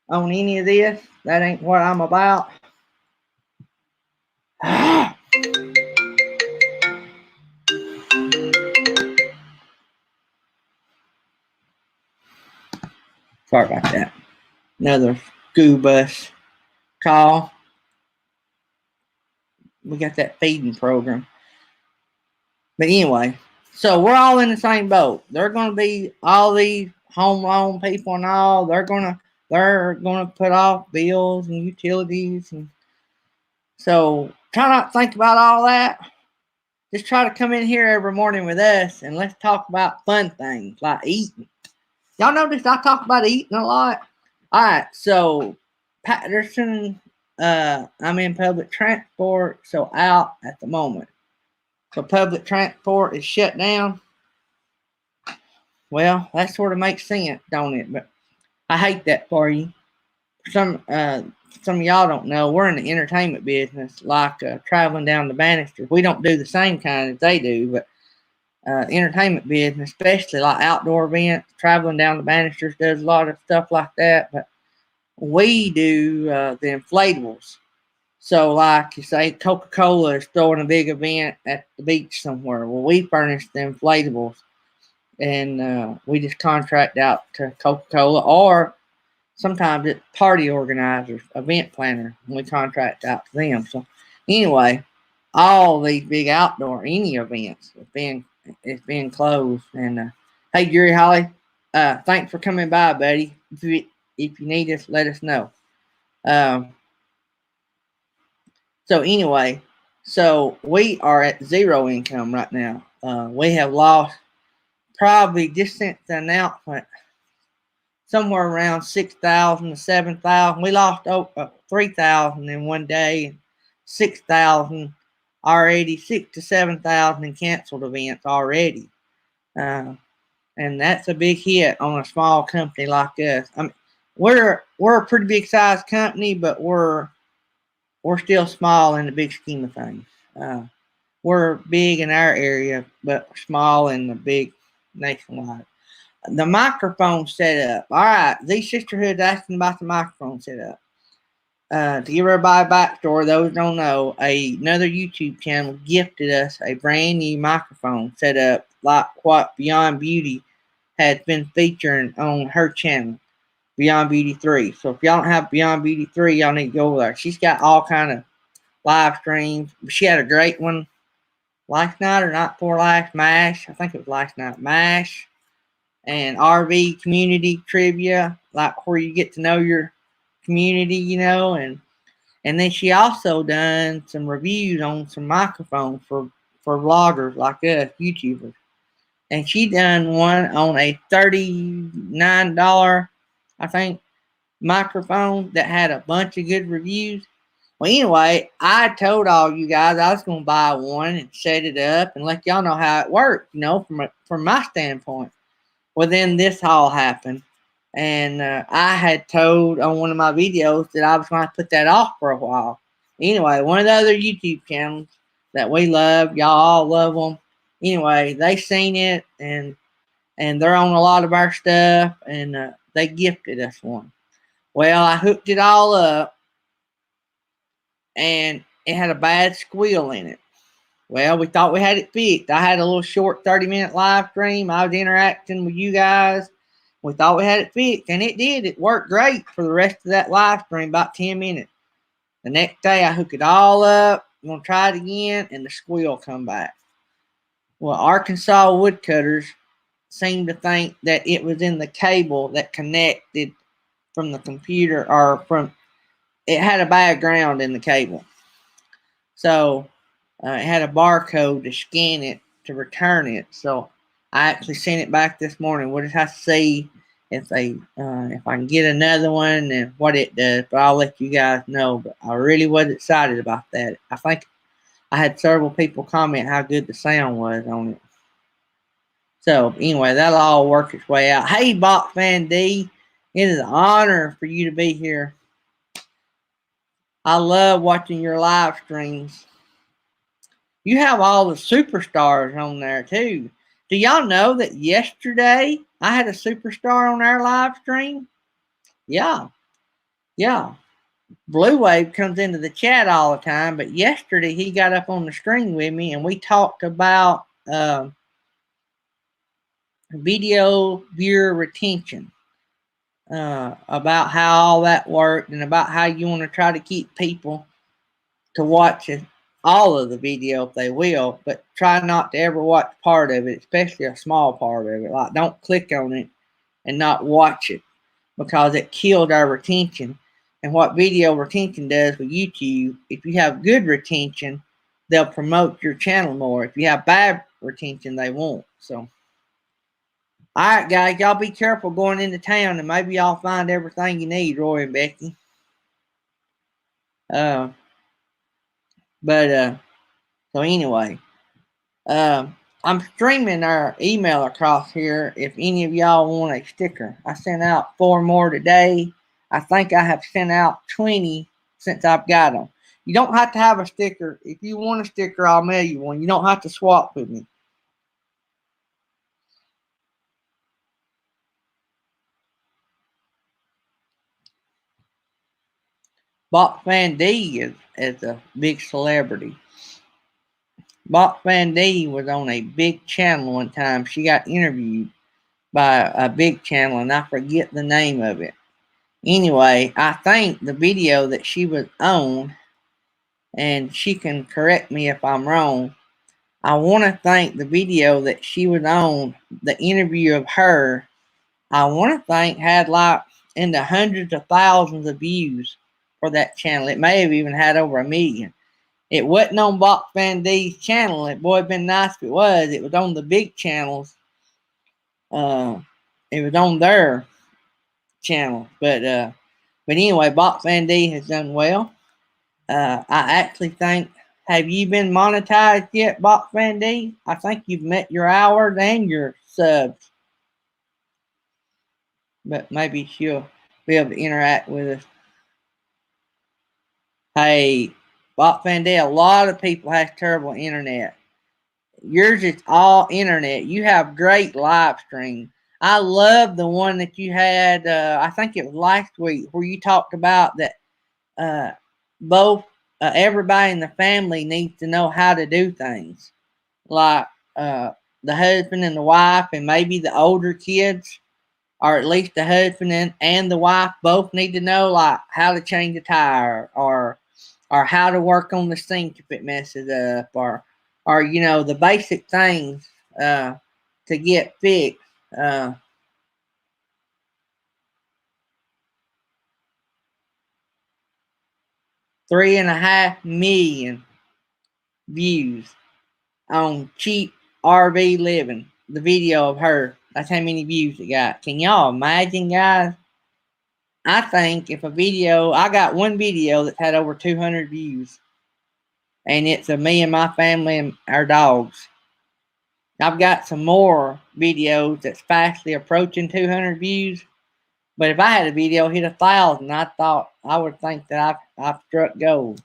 any of this. That ain't what I'm about. Sorry about that. Another school bus call. We got that feeding program. But anyway, so we're all in the same boat. They're going to be all these home loan people and all. They're going to put off bills and utilities, and so try not to think about all that. Just try to come in here every morning with us and let's talk about fun things like eating. Y'all notice I talk about eating a lot? All right, so Patterson, I'm in public transport, so out at the moment. So public transport is shut down. Well, that sort of makes sense, don't it? But I hate that for you. Some of y'all don't know, we're in the entertainment business, like traveling down the banisters. We don't do the same kind as they do, but entertainment business, especially like outdoor events, traveling down the banisters does a lot of stuff like that. But we do the inflatables. So, like you say, Coca-Cola is throwing a big event at the beach somewhere. Well, we furnish the inflatables, and we just contract out to Coca-Cola, or sometimes it's party organizers, event planner, and we contract out to them. So, anyway, all these big outdoor any events it's been closed. And hey, Jerry Holly, thanks for coming by, buddy. If you need us, let us know. So anyway, so we are at zero income right now. We have lost probably just since the announcement somewhere around 6,000 to 7,000. We lost 3,000 in one day, and 6,000 already, 6 to 7,000 in canceled events already. And that's a big hit on a small company like us. I mean, we're a pretty big size company, but we're still small in the big scheme of things. We're big in our area, but small in the big nationwide. The microphone setup. All right, these sisterhoods asking about the microphone setup. To give everybody a backstory, those who don't know, another YouTube channel gifted us a brand new microphone setup like what Beyond Beauty has been featuring on her channel, Beyond Beauty 3. So if y'all don't have Beyond Beauty 3, y'all need to go over there. She's got all kind of live streams. She had a great one last night or night before last, MASH. I think it was last night, MASH. And RV community trivia, like where you get to know your community, and then she also done some reviews on some microphones for vloggers like us, YouTubers. And she done one on a $39, I think, microphone that had a bunch of good reviews. Well, anyway, I told all you guys I was going to buy one and set it up and let y'all know how it worked, from my standpoint. Well, then this all happened. And I had told on one of my videos that I was going to put that off for a while. Anyway, one of the other YouTube channels that we love, y'all all love them. Anyway, they seen it and they're on a lot of our stuff, and they gifted us one. Well, I hooked it all up, and it had a bad squeal in it. Well, we thought we had it fixed. I had a little short 30-minute live stream. I was interacting with you guys. We thought we had it fixed, and it did. It worked great for the rest of that live stream, about 10 minutes. The next day, I hooked it all up. I'm going to try it again, and the squeal come back. Well, Arkansas woodcutters seemed to think that it was in the cable that connected from the computer, or it had a bad ground in the cable. So it had a barcode to scan it to return it. So I actually sent it back this morning. We'll just have to see if I can get another one and what it does. But I'll let you guys know. But I really was excited about that. I think I had several people comment how good the sound was on it. So anyway, that'll all work its way out. Hey, Box Fan D, it is an honor for you to be here. I love watching your live streams. You have all the superstars on there too. Do y'all know that yesterday I had a superstar on our live stream? Yeah. Blue Wave comes into the chat all the time, but yesterday he got up on the screen with me and we talked about video viewer retention, about how all that worked and about how you want to try to keep people to watch all of the video if they will, but try not to ever watch part of it, especially a small part of it. Like, don't click on it and not watch it, because it killed our retention. And what video retention does with YouTube, if you have good retention, they'll promote your channel more. If you have bad retention, they won't. So, all right, guys, y'all be careful going into town, and maybe y'all find everything you need, Roy and Becky. So anyway, I'm streaming our email across here if any of y'all want a sticker. I sent out 4 more today. I think I have sent out 20 since I've got them. You don't have to have a sticker. If you want a sticker, I'll mail you one. You don't have to swap with me. Box Fan D is a big celebrity. Box Fan D was on a big channel one time. She got interviewed by a big channel, and I forget the name of it. Anyway, I think the video that she was on, and she can correct me if I'm wrong, I want to think the video that she was on, the interview of her, I want to think had like in the hundreds of thousands of views for that channel. It may have even had over 1 million. It wasn't on Box Fan D's channel. It would have been nice if it was. It was on the big channels. It was on their channel. But anyway, Box Fan D has done well. I actually think, have you been monetized yet, Box Fan D? I think you've met your hours and your subs. But maybe she'll be able to interact with us. Hey, Box Fan D, a lot of people have terrible internet. Yours is all internet. You have great live stream. I love the one that you had, I think it was last week, where you talked about that both everybody in the family needs to know how to do things. Like the husband and the wife, and maybe the older kids, or at least the husband and the wife both need to know, like, how to change a tire, or how to work on the sink if it messes up, or the basic things to get fixed. 3.5 million views on Cheap RV Living, the video of her. That's how many views it got. Can y'all imagine, guys? I think if a video, I got one video that's had over 200 views, and it's of me and my family and our dogs. I've got some more videos that's fastly approaching 200 views, but if I had a video hit 1,000, I would think that I've struck gold.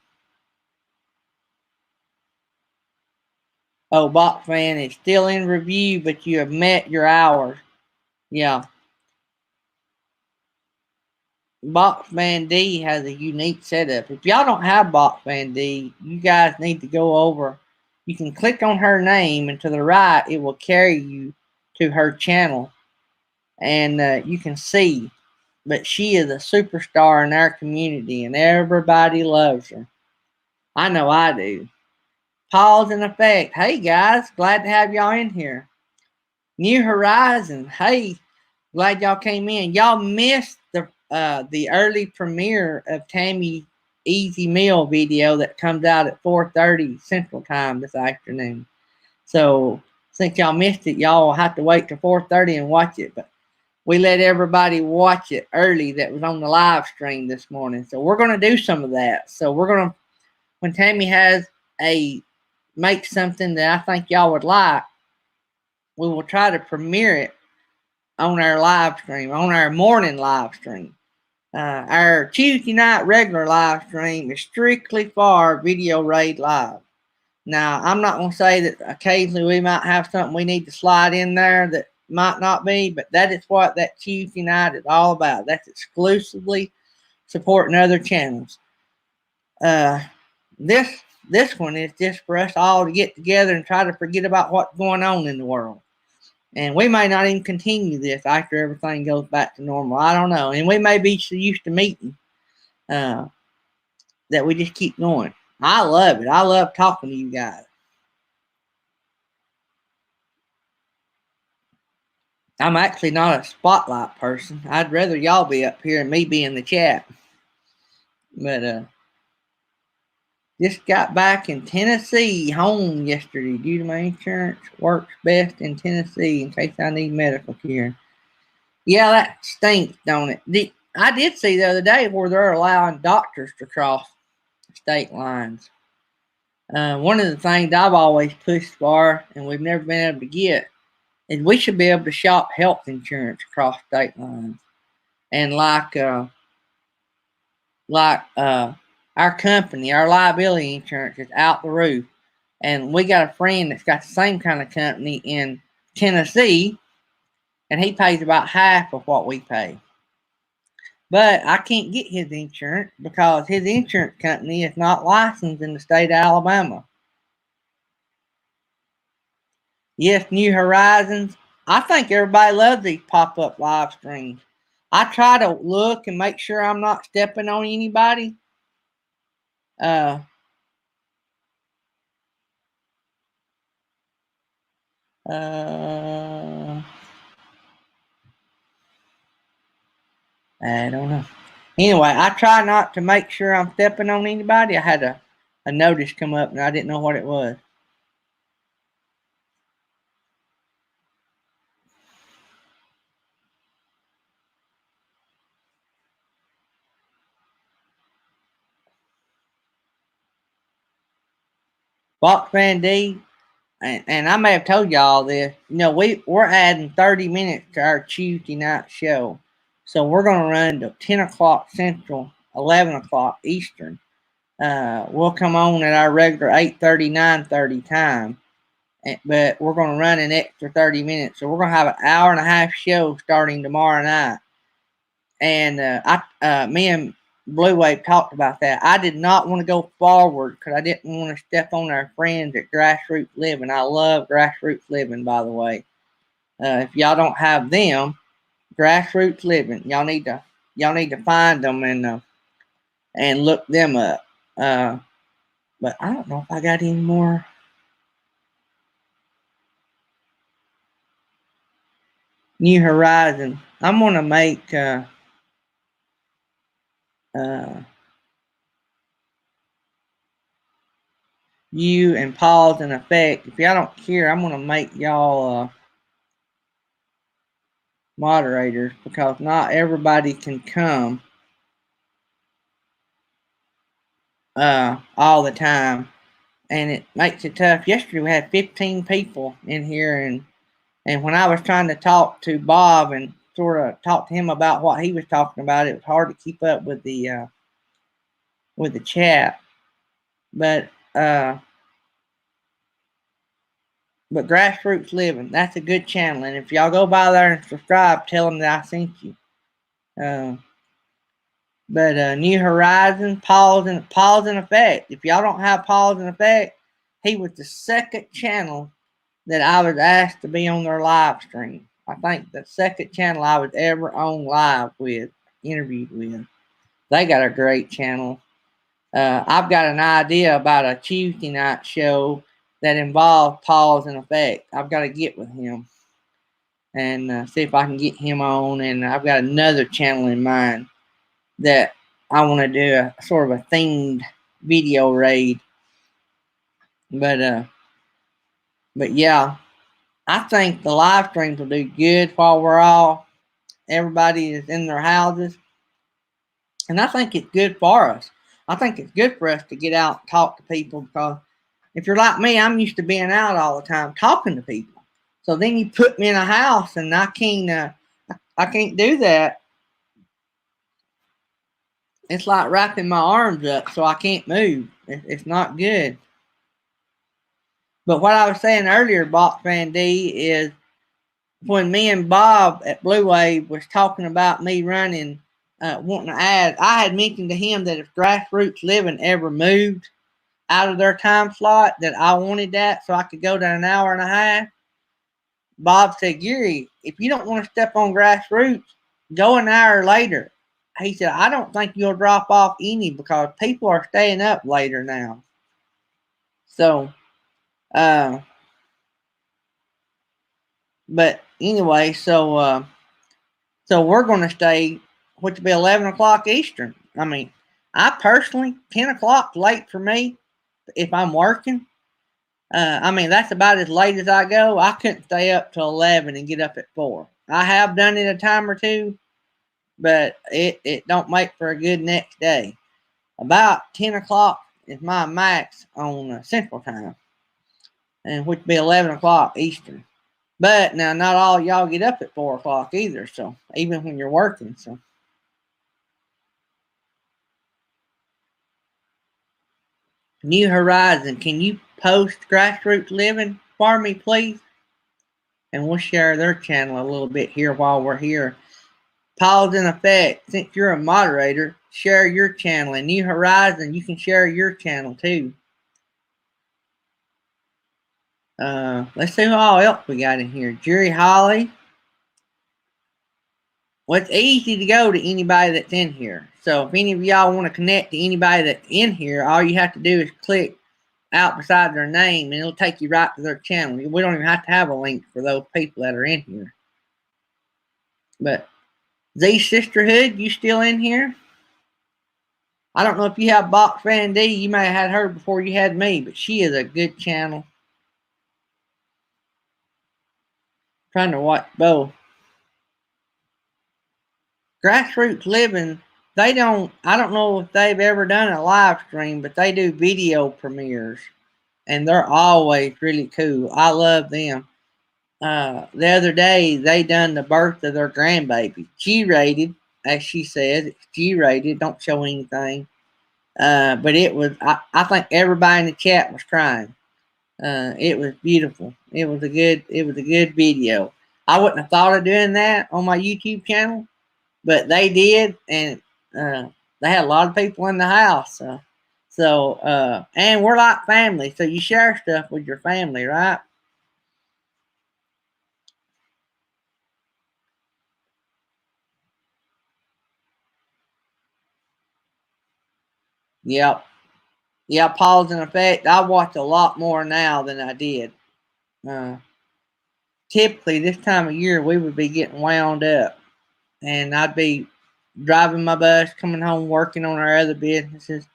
Oh, Box Fan, it's still in review, but you have met your hours. Yeah. Boxman D has a unique setup. If y'all don't have Boxman D, you guys need to go over. You can click on her name, and to the right, it will carry you to her channel, and you can see. But she is a superstar in our community, and everybody loves her. I know I do. Pause in effect. Hey guys, glad to have y'all in here. New Horizon. Hey, glad y'all came in. Y'all missed the early premiere of Tammy Easy Meal video that comes out at 4:30 Central Time this afternoon. So since y'all missed it, y'all will have to wait till 4:30 and watch it. But we let everybody watch it early that was on the live stream this morning. So we're going to do some of that. So we're going to, when Tammy makes something that I think y'all would like, we will try to premiere it on our live stream, on our morning live stream. Our Tuesday night regular live stream is strictly for Video Raid Live. Now, I'm not going to say that occasionally we might have something we need to slide in there that might not be, but that is what that Tuesday night is all about. That's exclusively supporting other channels. This one is just for us all to get together and try to forget about what's going on in the world. And we may not even continue this after everything goes back to normal. I don't know. And we may be so used to meeting that we just keep going. I love it. I love talking to you guys. I'm actually not a spotlight person. I'd rather y'all be up here and me be in the chat. But just got back in Tennessee, home yesterday due to my insurance. Works best in Tennessee in case I need medical care. Yeah, that stinks, don't it? I did see the other day where they're allowing doctors to cross state lines. One of the things I've always pushed for, and we've never been able to get, is we should be able to shop health insurance across state lines. And like our company, our liability insurance is out the roof. And we got a friend that's got the same kind of company in Tennessee, and he pays about half of what we pay. But I can't get his insurance because his insurance company is not licensed in the state of Alabama. Yes, New Horizons. I think everybody loves these pop-up live streams. I try to look and make sure I'm not stepping on anybody. I don't know. Anyway, I try not to make sure I'm stepping on anybody. I had a notice come up and I didn't know what it was. Boxman D, and I may have told y'all this, we're adding 30 minutes to our Tuesday night show. So we're going to run to 10 o'clock Central, 11 o'clock Eastern. We'll come on at our regular 8:30, 9:30 time. But we're going to run an extra 30 minutes. So we're going to have an hour and a half show starting tomorrow night. And me and Blue Wave talked about that. I did not want to go forward because I didn't want to step on our friends at Grassroots Living. I love Grassroots Living, by the way. If y'all don't have them, Grassroots Living, y'all need to find them and look them up. But I don't know if I got any more. New Horizon. I'm gonna make you and pause in effect. If y'all don't care, I'm gonna make y'all moderators because not everybody can come. all the time, and it makes it tough. Yesterday we had 15 people in here, and when I was trying to talk to Bob and sort of talk to him about what he was talking about, it was hard to keep up with the chat. But Grassroots Living, that's a good channel, and if y'all go by there and subscribe, tell them that I sent you. But New Horizon, Pause in Effect. If y'all don't have Pause in Effect, he was the second channel that I was asked to be on their live stream. I think the second channel I was ever on live with, interviewed with. They got a great channel. I've got an idea about a Tuesday night show that involves Pause in Effect. I've got to get with him and see if I can get him on. And I've got another channel in mind that I want to do a sort of a themed video raid. But yeah, I think the live streams will do good while everybody is in their houses. And I think it's good for us. I think it's good for us to get out and talk to people, because if you're like me, I'm used to being out all the time talking to people. So then you put me in a house and I can't do that. It's like wrapping my arms up so I can't move. It's not good. But what I was saying earlier, Box Fan D, is when me and Bob at Blue Wave was talking about me running, wanting to add, I had mentioned to him that if Grassroots Living ever moved out of their time slot, that I wanted that so I could go down an hour and a half. Bob said, Gary, if you don't want to step on Grassroots, go an hour later. He said, I don't think you'll drop off any, because people are staying up later now. So, but anyway, so we're going to stay, which will be 11 o'clock Eastern. I mean, I personally, 10 o'clock late for me if I'm working. I mean, that's about as late as I go. I couldn't stay up till 11 and get up at 4. I have done it a time or two, but it don't make for a good next day. About 10 o'clock is my max on Central Time, and which would be 11 o'clock Eastern. But now, not all y'all get up at 4 o'clock either, so even when you're working. So, New Horizon, can you post Grassroots Living for me, please? And we'll share their channel a little bit here while we're here. Pause in Effect, since you're a moderator, share your channel. And New Horizon, you can share your channel too. Let's see who all else we got in here. Jerry Holly. Well, it's easy to go to anybody that's in here. So if any of y'all want to connect to anybody that's in here, all you have to do is click out beside their name and it'll take you right to their channel. We don't even have to have a link for those people that are in here. But Z Sisterhood, you still in here? I don't know if you have Box Fan D. You may have had her before you had me, but she is a good channel. Trying to watch both. Grassroots Living, I don't know if they've ever done a live stream, but they do video premieres. And they're always really cool. I love them. The other day, they done the birth of their grandbaby. G-rated, as she says. It's G-rated. Don't show anything. But it was, I think everybody in the chat was crying. It was beautiful. It was a good video. I wouldn't have thought of doing that on my YouTube channel, but they did, and they had a lot of people in the house. And we're like family, so you share stuff with your family, right? Yep. Yeah, Pause in Effect. I watch a lot more now than I did. Typically, this time of year, we would be getting wound up. And I'd be driving my bus, coming home, working on our other businesses,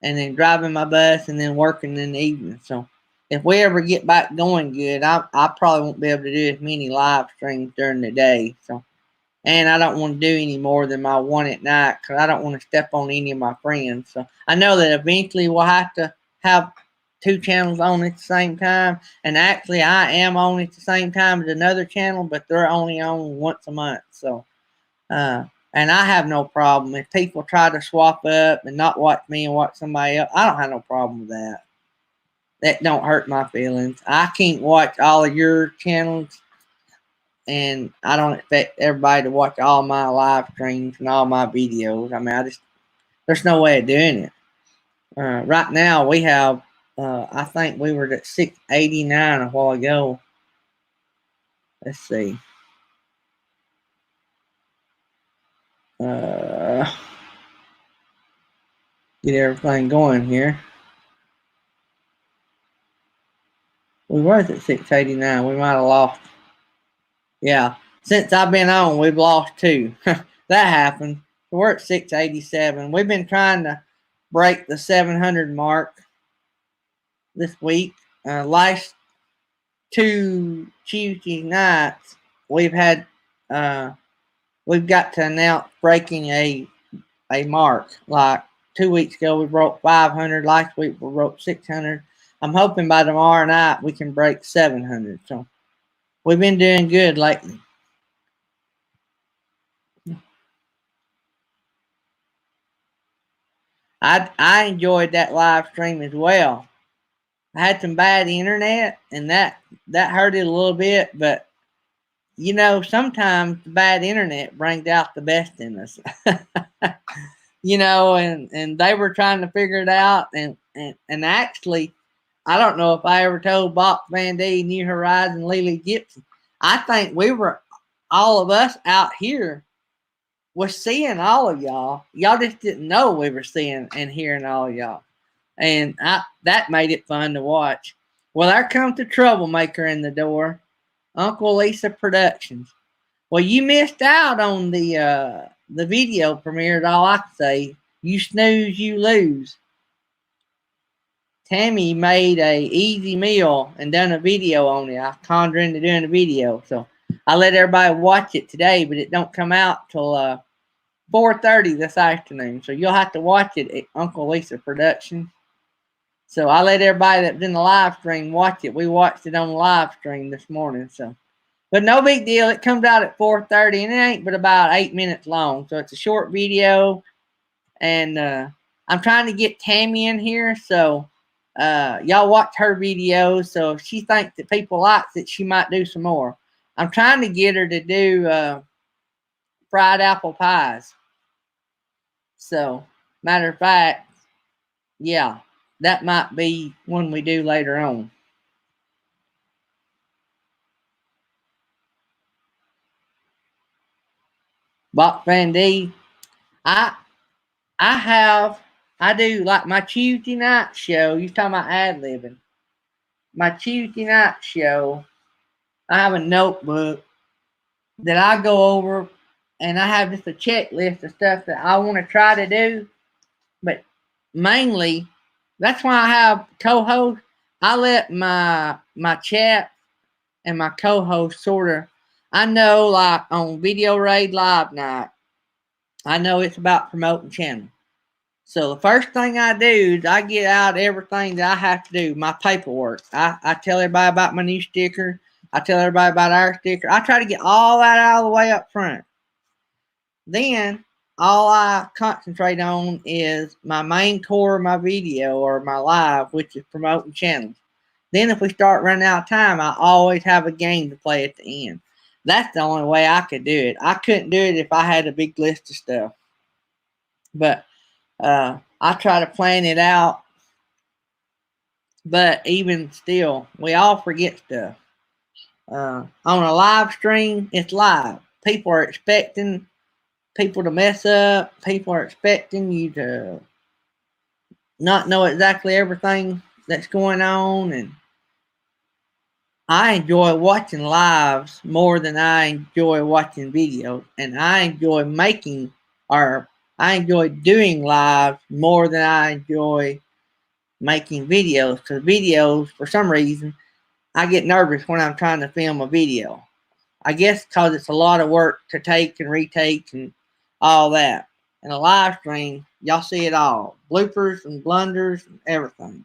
and then driving my bus and then working in the evening. So if we ever get back going good, I probably won't be able to do as many live streams during the day. So, And I don't want to do any more than my one at night because I don't want to step on any of my friends. So I know that eventually we'll have to have 2 channels on at the same time. And actually, I am on at the same time as another channel, but they're only on once a month. So, and I have no problem. If people try to swap up and not watch me and watch somebody else, I don't have no problem with that. That don't hurt my feelings. I can't watch all of your channels, and I don't expect everybody to watch all my live streams and all my videos. I mean, there's no way of doing it. Right now, we have, I think we were at 689 a while ago. Let's see. Get everything going here. We were at 689. We might have lost. Yeah. Since I've been on, we've lost 2. That happened. We're at 687. We've been trying to break the 700 mark this week. Last 2 Tuesday nights, we've got to announce breaking a mark. Like 2 weeks ago, we broke 500. Last week, we broke 600. I'm hoping by tomorrow night we can break 700. So we've been doing good lately. I enjoyed that live stream as well. I had some bad internet, and that hurt it a little bit, but you know, sometimes the bad internet brings out the best in us. You know, and they were trying to figure it out, and actually, I don't know if I ever told Box Van D, New Horizon, Lily Gibson. I think all of us out here was seeing all of y'all. Y'all just didn't know we were seeing and hearing all of y'all. And that made it fun to watch. Well, there comes the troublemaker in the door. Uncle Lisa Productions. Well, you missed out on the video premiere, all I can say. You snooze, you lose. Tammy made a easy meal and done a video on it. I conned her into doing a video. So I let everybody watch it today, but it don't come out till 4:30 this afternoon. So you'll have to watch it at Uncle Lisa Productions. So I let everybody that was in the live stream watch it. We watched it on the live stream this morning. So, but no big deal. It comes out at 4:30, and it ain't but about 8 minutes long. So it's a short video, and I'm trying to get Tammy in here. So y'all watch her videos. So if she thinks that people likes it, she might do some more. I'm trying to get her to do fried apple pies. So, matter of fact, yeah, that might be one we do later on. Box Van D, I do like my Tuesday night show. You talking about ad-libbing. My Tuesday night show, I have a notebook that I go over, and I have just a checklist of stuff that I want to try to do. But mainly, that's why I have co-hosts. I let my chat and my co-host sort of, I know, like on Video Raid Live Night, I know it's about promoting channel. So the first thing I do is I get out everything that I have to do, my paperwork. I tell everybody about my new sticker. I tell everybody about our sticker. I try to get all that out of the way up front. Then all I concentrate on is my main core of my video or my live, which is promoting channels. Then if we start running out of time, I always have a game to play at the end. That's the only way I could do it. I couldn't do it if I had a big list of stuff. But I try to plan it out. But even still, we all forget stuff. On a live stream, it's live. People are expecting people to mess up. People are expecting you to not know exactly everything that's going on. And I enjoy watching lives more than I enjoy watching videos. And I enjoy I enjoy doing lives more than I enjoy making videos. Because videos, for some reason, I get nervous when I'm trying to film a video. I guess because it's a lot of work to take and retake and all that. In a live stream, y'all see it all. Bloopers and blunders and everything.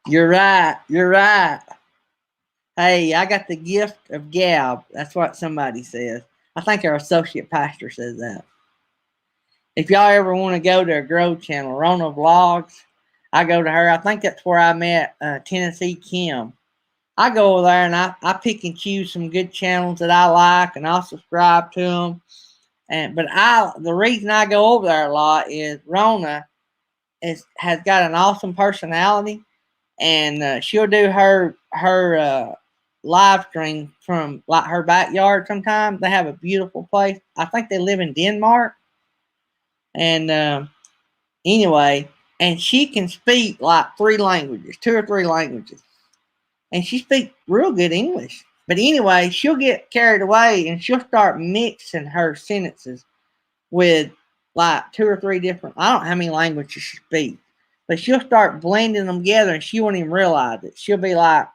You're right. You're right. Hey, I got the gift of gab. That's what somebody says. I think our associate pastor says that. If y'all ever want to go to a Grow channel, Rona Vlogs, I go to her. I think that's where I met Tennessee Kim. I go over there and I pick and choose some good channels that I like, and I'll subscribe to them. But the reason I go over there a lot is Rona has got an awesome personality, and she'll do her live stream from like her backyard. Sometimes they have a beautiful place. I think they live in Denmark, and anyway, and she can speak like 3 languages, 2 or 3 languages, and she speaks real good English. But anyway, she'll get carried away and she'll start mixing her sentences with like 2 or 3 different, I don't know how many languages she speaks, but she'll start blending them together and she won't even realize it. She'll be like,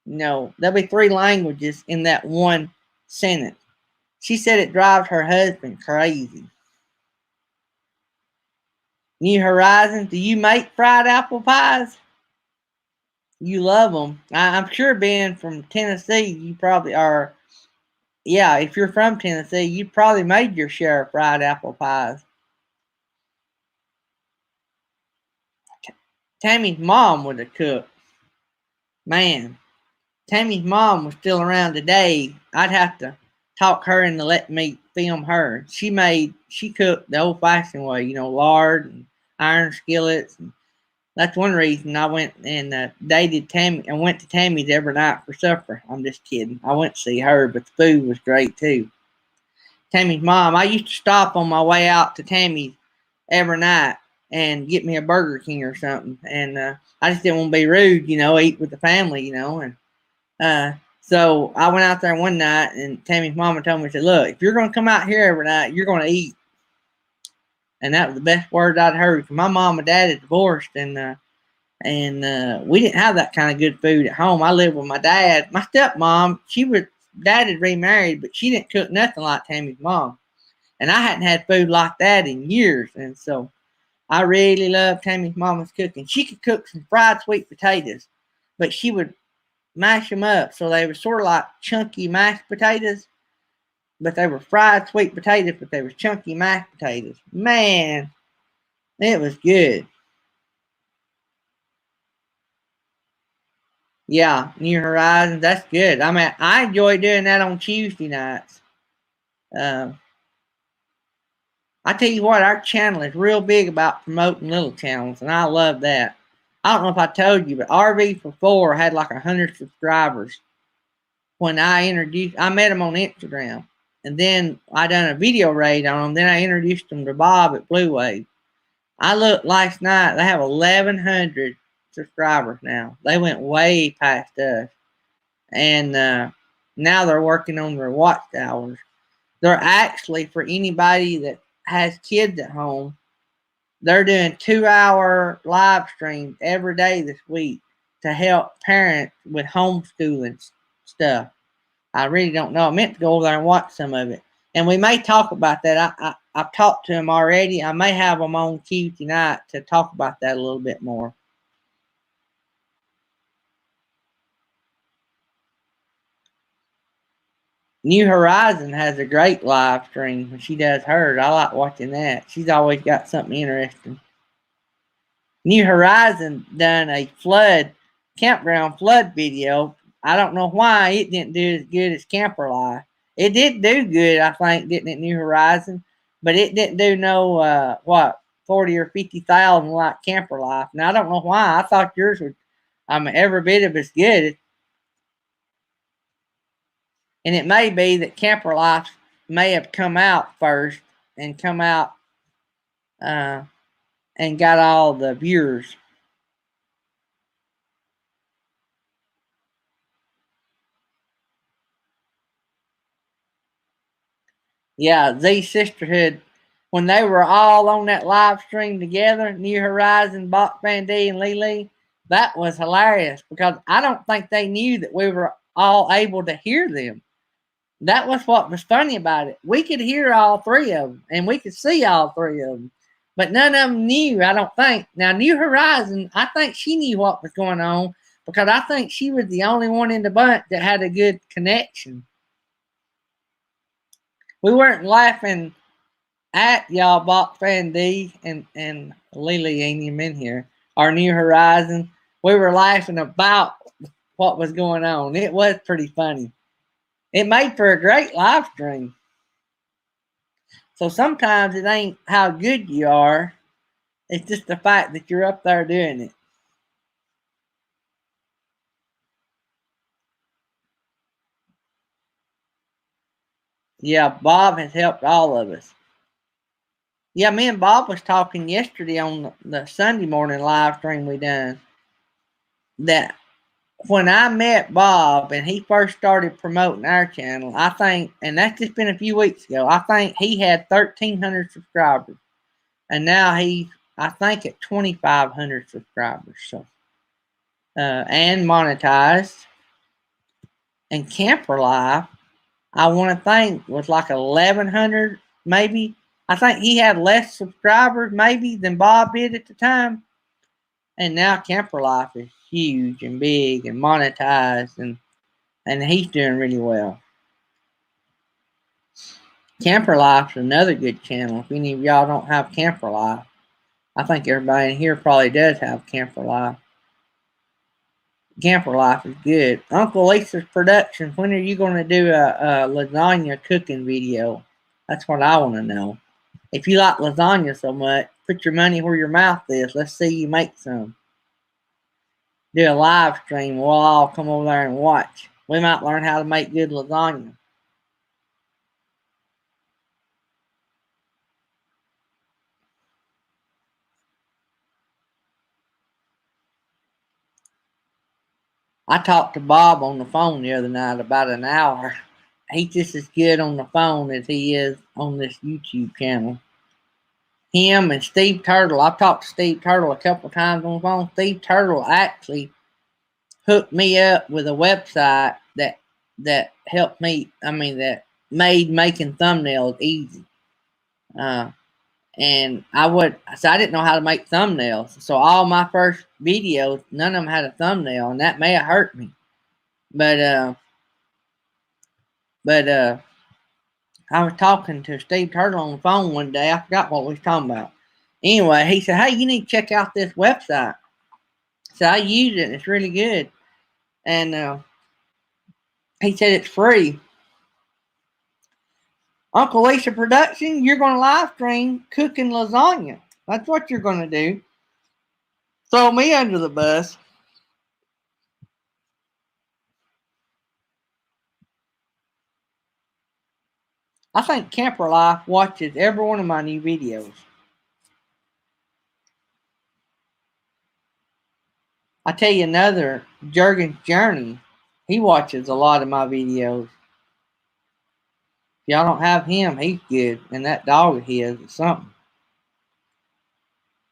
there'll be 3 languages in that one sentence. She said it drives her husband crazy. New Horizons, do you make fried apple pies? You love them. I'm sure being from Tennessee, you probably are. Yeah, if you're from Tennessee, you probably made your share of fried apple pies. Tammy's mom was a cook. Man, Tammy's mom was still around today. I'd have to talk her into letting me film her. She cooked the old-fashioned way, lard and iron skillets. And that's one reason I went and dated Tammy. I went to Tammy's every night for supper. I'm just kidding. I went to see her, but the food was great too. Tammy's mom, I used to stop on my way out to Tammy's every night and get me a Burger King or something. And I just didn't want to be rude, eat with the family, And so I went out there one night, and Tammy's mama told me, she said, look, if you're going to come out here every night, you're going to eat. And that was the best words I'd heard. My mom and dad had divorced, and we didn't have that kind of good food at home. I lived with my dad. My stepmom, dad had remarried, but she didn't cook nothing like Tammy's mom. And I hadn't had food like that in years. And so I really loved Tammy's mama's cooking. She could cook some fried sweet potatoes, but she would mash them up. So they were sort of like chunky mashed potatoes, but they were fried sweet potatoes, but they were chunky mashed potatoes. Man, it was good. Yeah, New Horizons, that's good. I mean, I enjoy doing that on Tuesday nights. I tell you what, our channel is real big about promoting little channels, and I love that. I don't know if I told you, but RV4 had like 100 subscribers when I met them on Instagram. And then I done a video raid on them. Then I introduced them to Bob at Blue Wave. I looked last night, they have 1,100 subscribers now. They went way past us. And now they're working on their watchtowers. They're actually, for anybody that has kids at home, they're doing 2-hour live streams every day this week to help parents with homeschooling stuff. I really don't know. I meant to go over there and watch some of it. And we may talk about that. I've talked to them already. I may have them on Tuesday night to talk about that a little bit more. New Horizon has a great live stream when she does hers. I like watching that. She's always got something interesting. New Horizon done a campground flood video. I don't know why it didn't do as good as Camper Life. It did do good, I think, didn't it, New Horizon? But it didn't do no 40 or 50,000 like Camper Life. Now I don't know why. I thought yours was every bit of as good. And it may be that Camper Life may have come out first and come out and got all the viewers. Yeah, Z Sisterhood, when they were all on that live stream together, New Horizon, Box Bandy, and Lily, That was hilarious because I don't think they knew that we were all able to hear them. That was what was funny about it. We could hear all three of them, and we could see all three of them, but none of them knew. I don't think. Now, New Horizon, I think she knew what was going on because I think she was the only one in the bunch that had a good connection. We weren't laughing at y'all, Box Fan D and Lily ain't even in here. Our New Horizon. We were laughing about what was going on. It was pretty funny. It made for a great live stream. So sometimes it ain't how good you are. It's just the fact that you're up there doing it. Yeah, Bob has helped all of us. Yeah, me and Bob was talking yesterday on the Sunday morning live stream we done. That when I met Bob and he first started promoting our channel, I think, and that's just been a few weeks ago, I think he had 1,300 subscribers. And now he's, I think, at 2,500 subscribers. So, and monetized. And Camper Life, I want to think, was like 1,100 maybe. I think he had less subscribers maybe than Bob did at the time. And now Camper Life is huge and big and monetized, and he's doing really well. Camper Life is another good channel. If any of y'all don't have Camper Life, I think everybody in here probably does have Camper Life. Camper Life is good. Uncle Lisa's Productions, when are you going to do a lasagna cooking video? That's what I want to know. If you like lasagna so much, put your money where your mouth is. Let's see you make some. Do a live stream. We'll all come over there and watch. We might learn how to make good lasagna. I talked to Bob on the phone the other night about an hour. He's just as good on the phone as he is on this YouTube channel. Him and Steve Turtle. I've talked to Steve Turtle a couple times on the phone. Steve Turtle actually hooked me up with a website that helped me. That made making thumbnails easy. And I didn't know how to make thumbnails. So all my first videos, none of them had a thumbnail, and that may have hurt me. But I was talking to Steve Turtle on the phone one day. I forgot what we was talking about. Anyway, he said, "Hey, you need to check out this website." So I used it. It's really good. And he said it's free. Uncle Lisa Production, you're going to live stream cooking lasagna. That's what you're going to do. Throw me under the bus. I think Camper Life watches every one of my new videos. I tell you another, Jurgen's Journey. He watches a lot of my videos. If y'all don't have him, he's good. And that dog of his is something.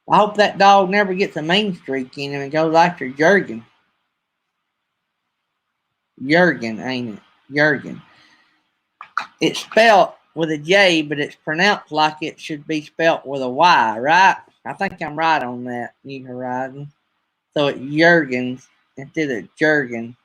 I hope that dog never gets a mean streak in him and goes after Jurgen. Jurgen, ain't it? Jurgen. It's spelled with a J, but it's pronounced like it should be spelled with a Y, right? I think I'm right on that, New Horizon. So it's Jurgens instead of Jurgen.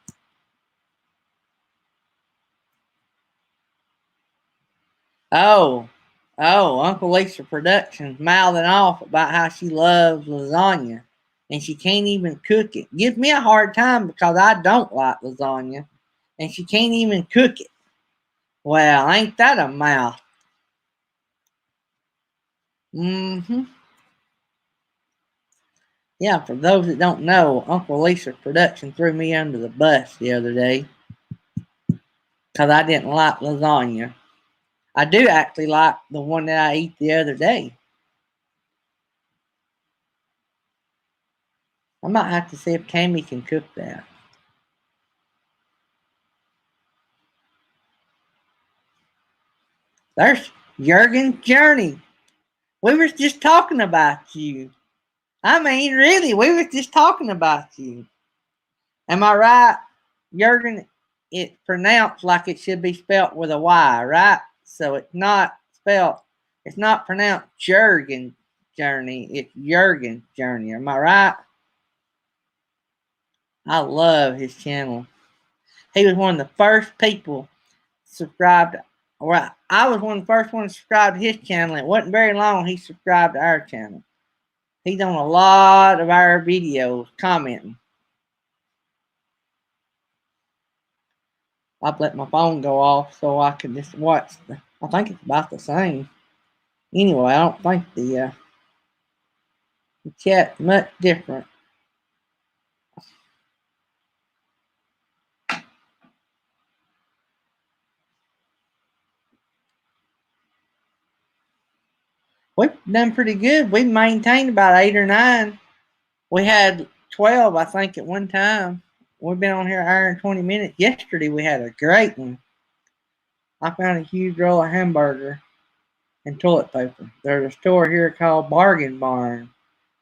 Oh, Uncle Lisa Productions mouthing off about how she loves lasagna and she can't even cook it. Gives me a hard time because I don't like lasagna and she can't even cook it. Well, ain't that a mouth? Mm-hmm. Yeah, for those that don't know, Uncle Lisa Production threw me under the bus the other day because I didn't like lasagna. I do actually like the one that I ate the other day. I might have to see if Tammy can cook that. There's Jurgen's Journey. We were just talking about you. I mean, really, we was just talking about you. Am I right? Jurgen, it's pronounced like it should be spelt with a Y, right? So it's not pronounced Jurgen Journey. It's Jurgen Journey. Am I right? I love his channel. He was one of the first people subscribed, or I was one of the first ones to subscribe to his channel. It wasn't very long he subscribed to our channel. He's on a lot of our videos commenting. I've let my phone go off so I can just watch. I think it's about the same. Anyway, I don't think the chat's much different. We've done pretty good. We maintained about 8 or 9. We had 12, I think, at one time. We've been on here an hour and 20 minutes. Yesterday, we had a great one. I found a huge roll of hamburger and toilet paper. There's a store here called Bargain Barn.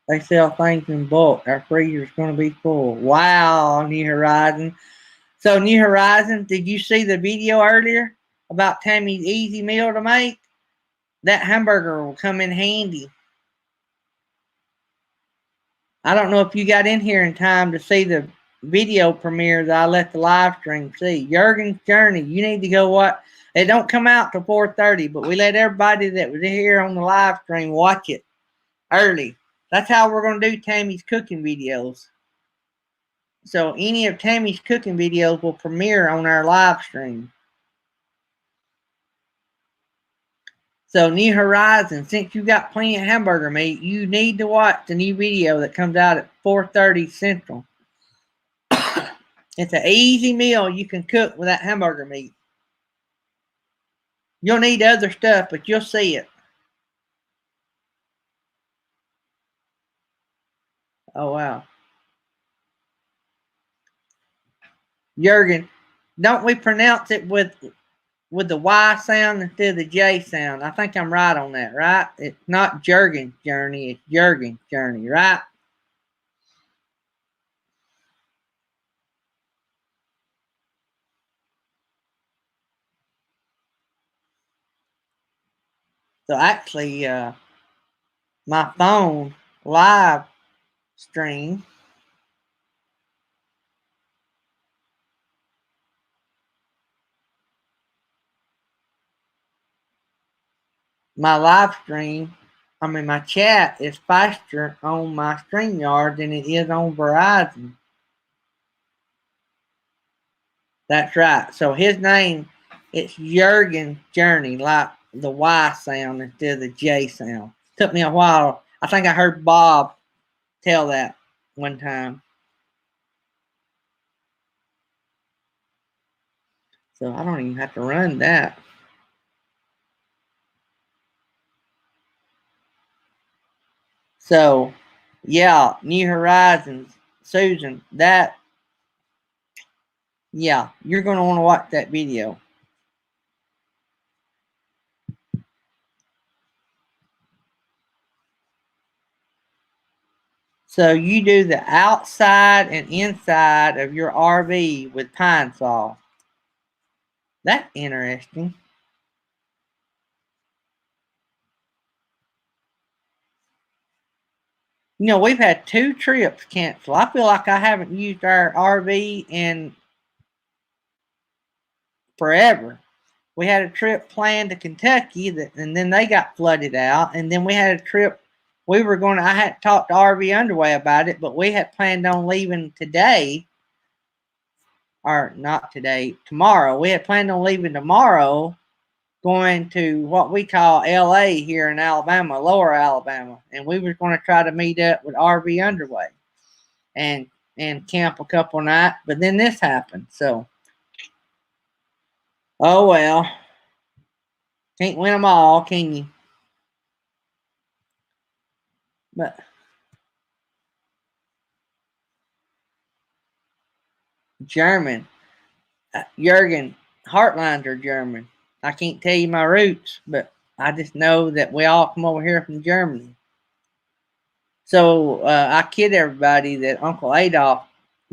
They sell things in bulk. Our freezer's going to be full. Wow, New Horizon. So, New Horizon, did you see the video earlier about Tammy's easy meal to make? That hamburger will come in handy. I don't know if you got in here in time to see the video premiere that I let the live stream see. Jurgen's Journey. You need to go watch. It don't come out till 4:30, but we let everybody that was here on the live stream watch it early. That's how we're going to do Tammy's cooking videos. So any of Tammy's cooking videos will premiere on our live stream. So New Horizon, since you got plenty of hamburger meat, you need to watch the new video that comes out at 4:30 Central. It's an easy meal you can cook with that hamburger meat. You'll need other stuff, but you'll see it. Oh, wow. Jurgen, don't we pronounce it with the Y sound instead of the J sound? I think I'm right on that, right? It's not Jurgen's Journey, it's Jurgen's Journey, right? So actually, my phone live stream my chat is faster on my StreamYard than it is on Verizon. That's right. So his name, it's Jurgen's Journey, like the Y sound instead of the J sound. Took me a while. I think I heard Bob tell that one time. So I don't even have to run that. So, yeah, New Horizons, Susan, yeah, you're going to want to watch that video. So you do the outside and inside of your RV with pine saw. That's interesting. You know, we've had 2 trips cancel. I feel like I haven't used our RV in forever. We had a trip planned to Kentucky, and then they got flooded out. And then we had a trip. I hadn't talked to RV Underway about it, but we had planned on leaving today. Or not today, tomorrow. We had planned on leaving tomorrow, going to what we call LA here in Alabama, Lower Alabama. And we were going to try to meet up with RV Underway and camp a couple nights. But then this happened. So, oh well. Can't win them all, can you? But German. Jurgen, Heartlines are German. I can't tell you my roots, but I just know that we all come over here from Germany. So I kid everybody that Uncle Adolph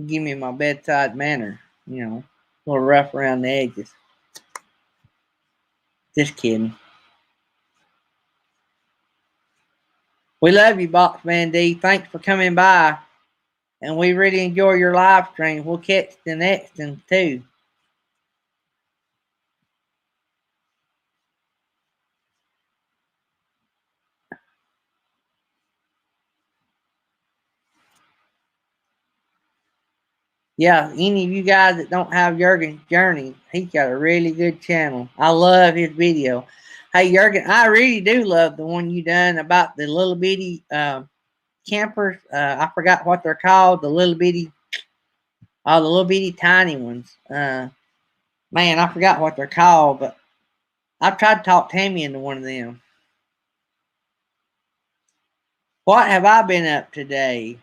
give me my bedside manner, you know, a little rough around the edges. Just kidding. We love you, Boxman D. Thanks for coming by. And we really enjoy your live stream. We'll catch the next one too. Yeah, any of you guys that don't have Jurgen's Journey, he's got a really good channel. I love his video. Hey, Jurgen, I really do love the one you done about the little bitty campers. I forgot what they're called. The little bitty tiny ones. Man, I forgot what they're called, but I've tried to talk Tammy into one of them. What have I been up today?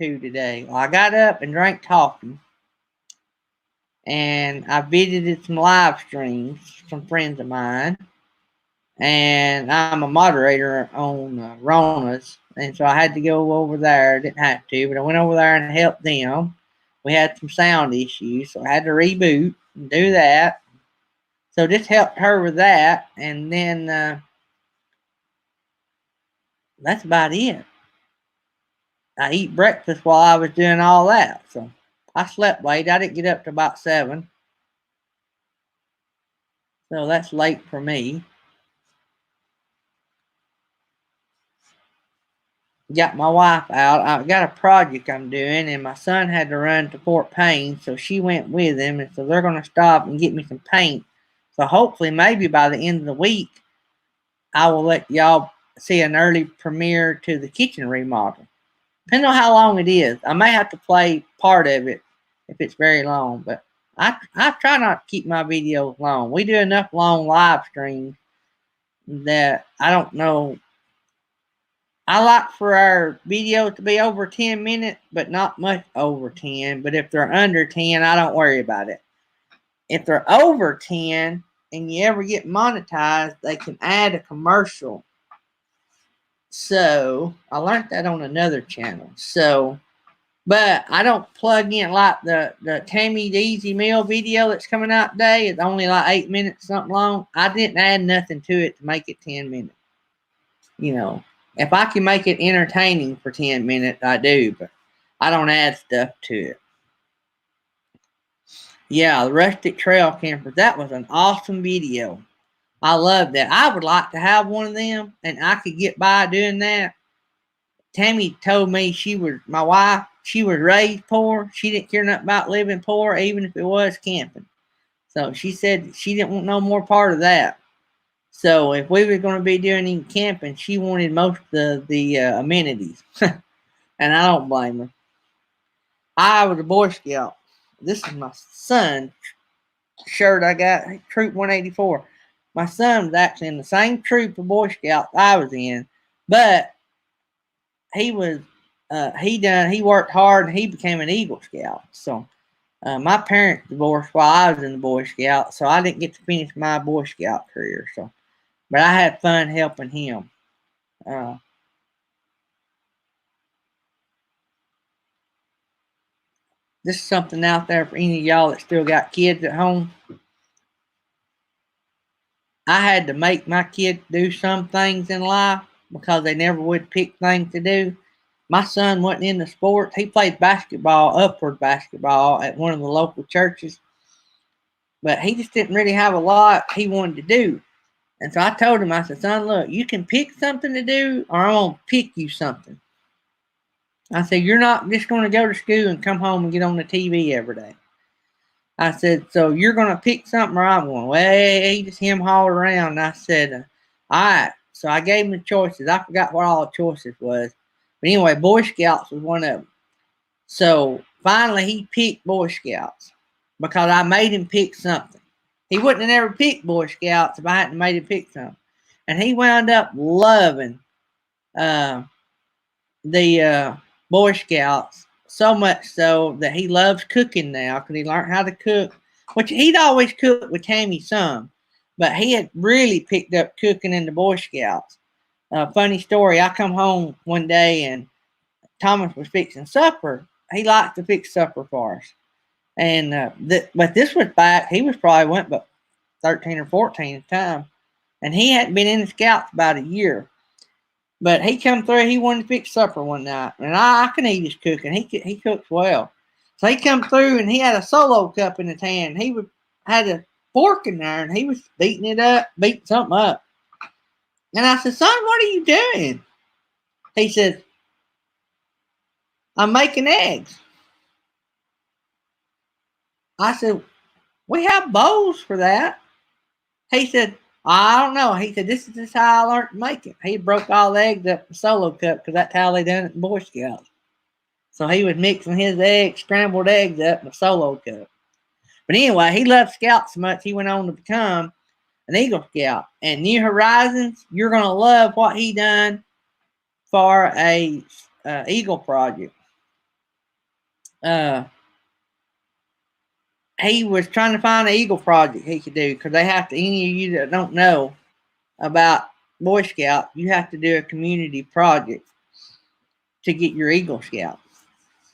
Well, I got up and drank coffee. And I visited some live streams, some friends of mine. And I'm a moderator on Rona's. And so I had to go over there. Didn't have to, but I went over there and helped them. We had some sound issues, so I had to reboot and do that. So just helped her with that. And then that's about it. I eat breakfast while I was doing all that. So I slept late. I didn't get up to about 7. So that's late for me. Got my wife out. I got a project I'm doing, and my son had to run to Fort Payne, so she went with him, and so they're going to stop and get me some paint. So hopefully, maybe by the end of the week, I will let y'all see an early premiere to the kitchen remodel. Depending on how long it is, I may have to play part of it if it's very long, but I try not to keep my videos long. We do enough long live streams that I don't know. I like for our videos to be over 10 minutes, but not much over 10. But if they're under 10, I don't worry about it. If they're over 10 and you ever get monetized, they can add a commercial. So I learned that on another channel. So, but I don't plug in like the Tammy's Easy Meal video that's coming out today. It's only like 8 minutes something long. I didn't add nothing to it to make it 10 minutes. You know. If I can make it entertaining for 10 minutes, I do, but I don't add stuff to it. Yeah, the Rustic Trail Campers, that was an awesome video. I love that. I would like to have one of them, and I could get by doing that. Tammy told me my wife, she was raised poor. She didn't care nothing about living poor, even if it was camping. So she said she didn't want no more part of that. So if we were going to be doing any camping, she wanted most of the amenities. And I don't blame her. I was a Boy Scout. This is my son's shirt I got, Troop 184. My son was actually in the same troop of Boy Scouts I was in, but he was he worked hard and he became an Eagle Scout. So my parents divorced while I was in the Boy Scout, so I didn't get to finish my Boy Scout career. So. But I had fun helping him. This is something out there for any of y'all that still got kids at home. I had to make my kids do some things in life because they never would pick things to do. My son wasn't into sports. He played basketball, upward basketball, at one of the local churches. But he just didn't really have a lot he wanted to do. And so I told him, I said, son, look, you can pick something to do, or I'm going to pick you something. I said, you're not just going to go to school and come home and get on the TV every day. I said, so you're going to pick something or I'm going, well, he just hauled around. And I said, all right. So I gave him the choices. I forgot what all the choices was. But anyway, Boy Scouts was one of them. So finally he picked Boy Scouts because I made him pick something. He wouldn't have never picked Boy Scouts if I hadn't made him pick something. And he wound up loving the Boy Scouts so much so that he loves cooking now because he learned how to cook, which he'd always cooked with Tammy some, but he had really picked up cooking in the Boy Scouts. Funny story. I come home one day and Thomas was fixing supper. He liked to fix supper for us. And but this was back, he was probably went about 13 or 14 at the time. And he hadn't been in the Scouts about a year. But he come through, he wanted to fix supper one night. And I can eat his cooking. He cooks well. So he come through and he had a solo cup in his hand. Had a fork in there and he was beating it up, beating something up. And I said, son, what are you doing? He said, I'm making eggs. I said, we have bowls for that. He said, I don't know. He said, this is just how I learned to make it. He broke all the eggs up in the solo cup because that's how they done it in Boy Scouts. So he was mixing his eggs, scrambled eggs up in a solo cup. But anyway, he loved Scouts so much, he went on to become an Eagle Scout. And New Horizons, you're going to love what he done for a Eagle project. He was trying to find an Eagle project he could do because they have to, any of you that don't know about Boy Scout, you have to do a community project to get your Eagle Scout.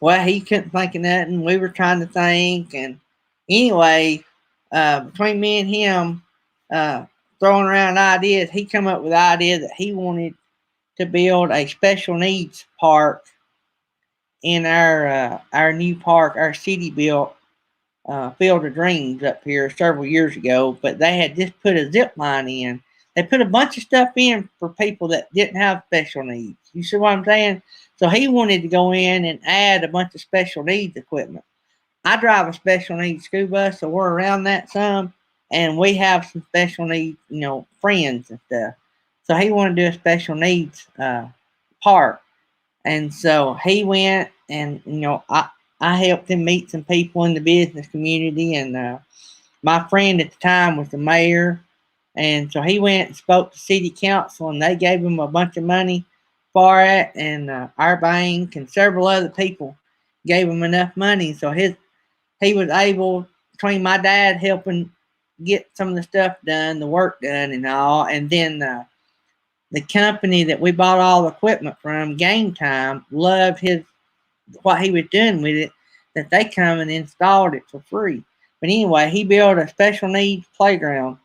Well, he couldn't think of nothing. We were trying to think. And anyway, between me and him throwing around ideas, he come up with the idea that he wanted to build a special needs park in our new park, our city built Field of Dreams up here several years ago, but they had just put a zip line in. They put a bunch of stuff in for people that didn't have special needs. You see what I'm saying? So he wanted to go in and add a bunch of special needs equipment. I drive a special needs school bus, so we're around that some, and we have some special needs, friends and stuff. So he wanted to do a special needs park. And so he went and, I helped him meet some people in the business community. And my friend at the time was the mayor. And so he went and spoke to city council and they gave him a bunch of money for it. And our bank and several other people gave him enough money. So he was able, between my dad helping get some of the stuff done, the work done and all. And then the company that we bought all the equipment from, Game Time, loved what he was doing with it, that they come and installed it for free. But anyway, he built a special needs playground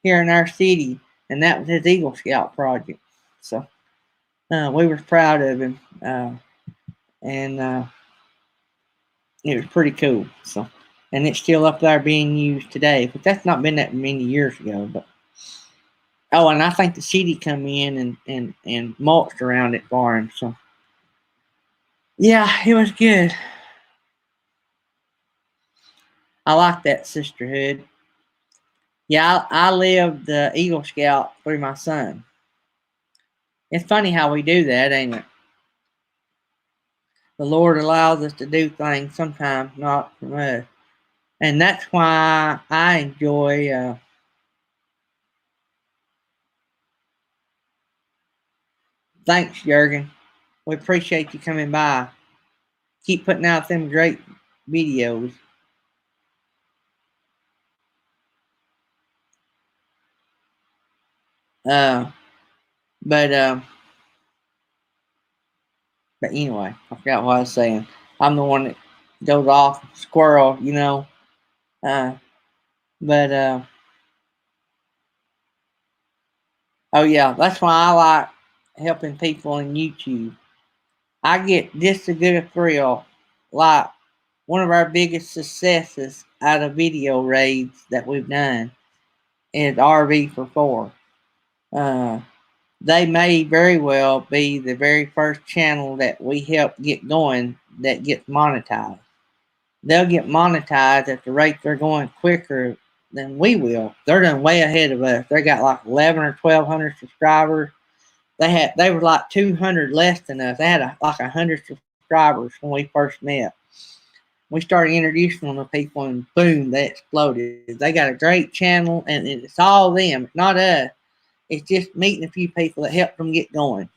here in our city, and that was his Eagle Scout project. So we were proud of him, and it was pretty cool. So, and it's still up there being used today, but that's not been that many years ago. But and I think the city come in and mulched around it for him. So yeah, it was good. I like that sisterhood. Yeah, I lived the Eagle Scout through my son. It's funny how we do that, ain't it? The Lord allows us to do things sometimes not from us. And that's why I enjoy thanks, Jurgen. We appreciate you coming by. Keep putting out them great videos. But anyway, I forgot what I was saying. I'm the one that goes off squirrel, oh yeah, that's why I like helping people on YouTube. I get just as good a thrill, like one of our biggest successes out of video raids that we've done is RV for 4. They may very well be the very first channel that we help get going that gets monetized. They'll get monetized at the rate they're going quicker than we will. They're done way ahead of us. They got like 11 or 1,200 subscribers. They were like 200 less than us. They had like 100 subscribers when we first met. We started introducing them to people, and boom, they exploded. They got a great channel, and it's all them, not us. It's just meeting a few people that helped them get going,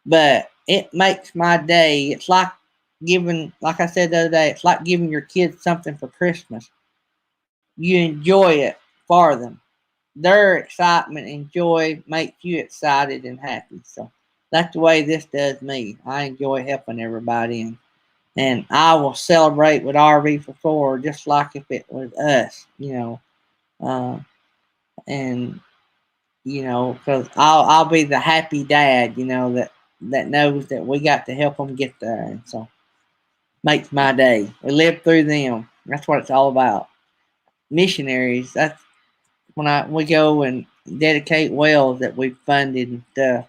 But it makes my day. It's like giving, like I said the other day, it's like giving your kids something for Christmas. You enjoy it for them. their excitement and joy makes you excited and happy. So that's the way this does me. I enjoy helping everybody, and I will celebrate with RV4 just like if it was us, and because I'll be the happy dad, that knows that we got to help them get there, and so makes my day. We live through them. That's what it's all about. Missionaries. That's when we go and dedicate wells that we've funded and stuff.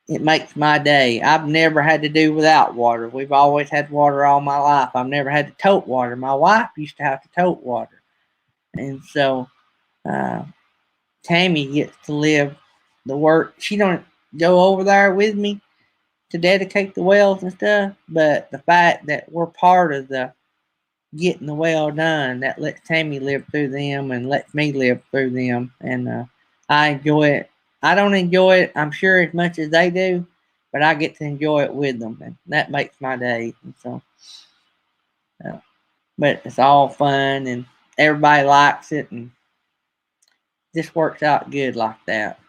It makes my day. I've never had to do without water. We've always had water all my life. I've never had to tote water. My wife used to have to tote water, and so Tammy gets to live the work. She don't go over there with me to dedicate the wells and stuff, but the fact that we're part of the getting the well done, that lets Tammy live through them and lets me live through them, and I enjoy it. I don't enjoy it, I'm sure, as much as they do, but I get to enjoy it with them, and that makes my day. And so, but it's all fun, and everybody likes it, and just works out good like that.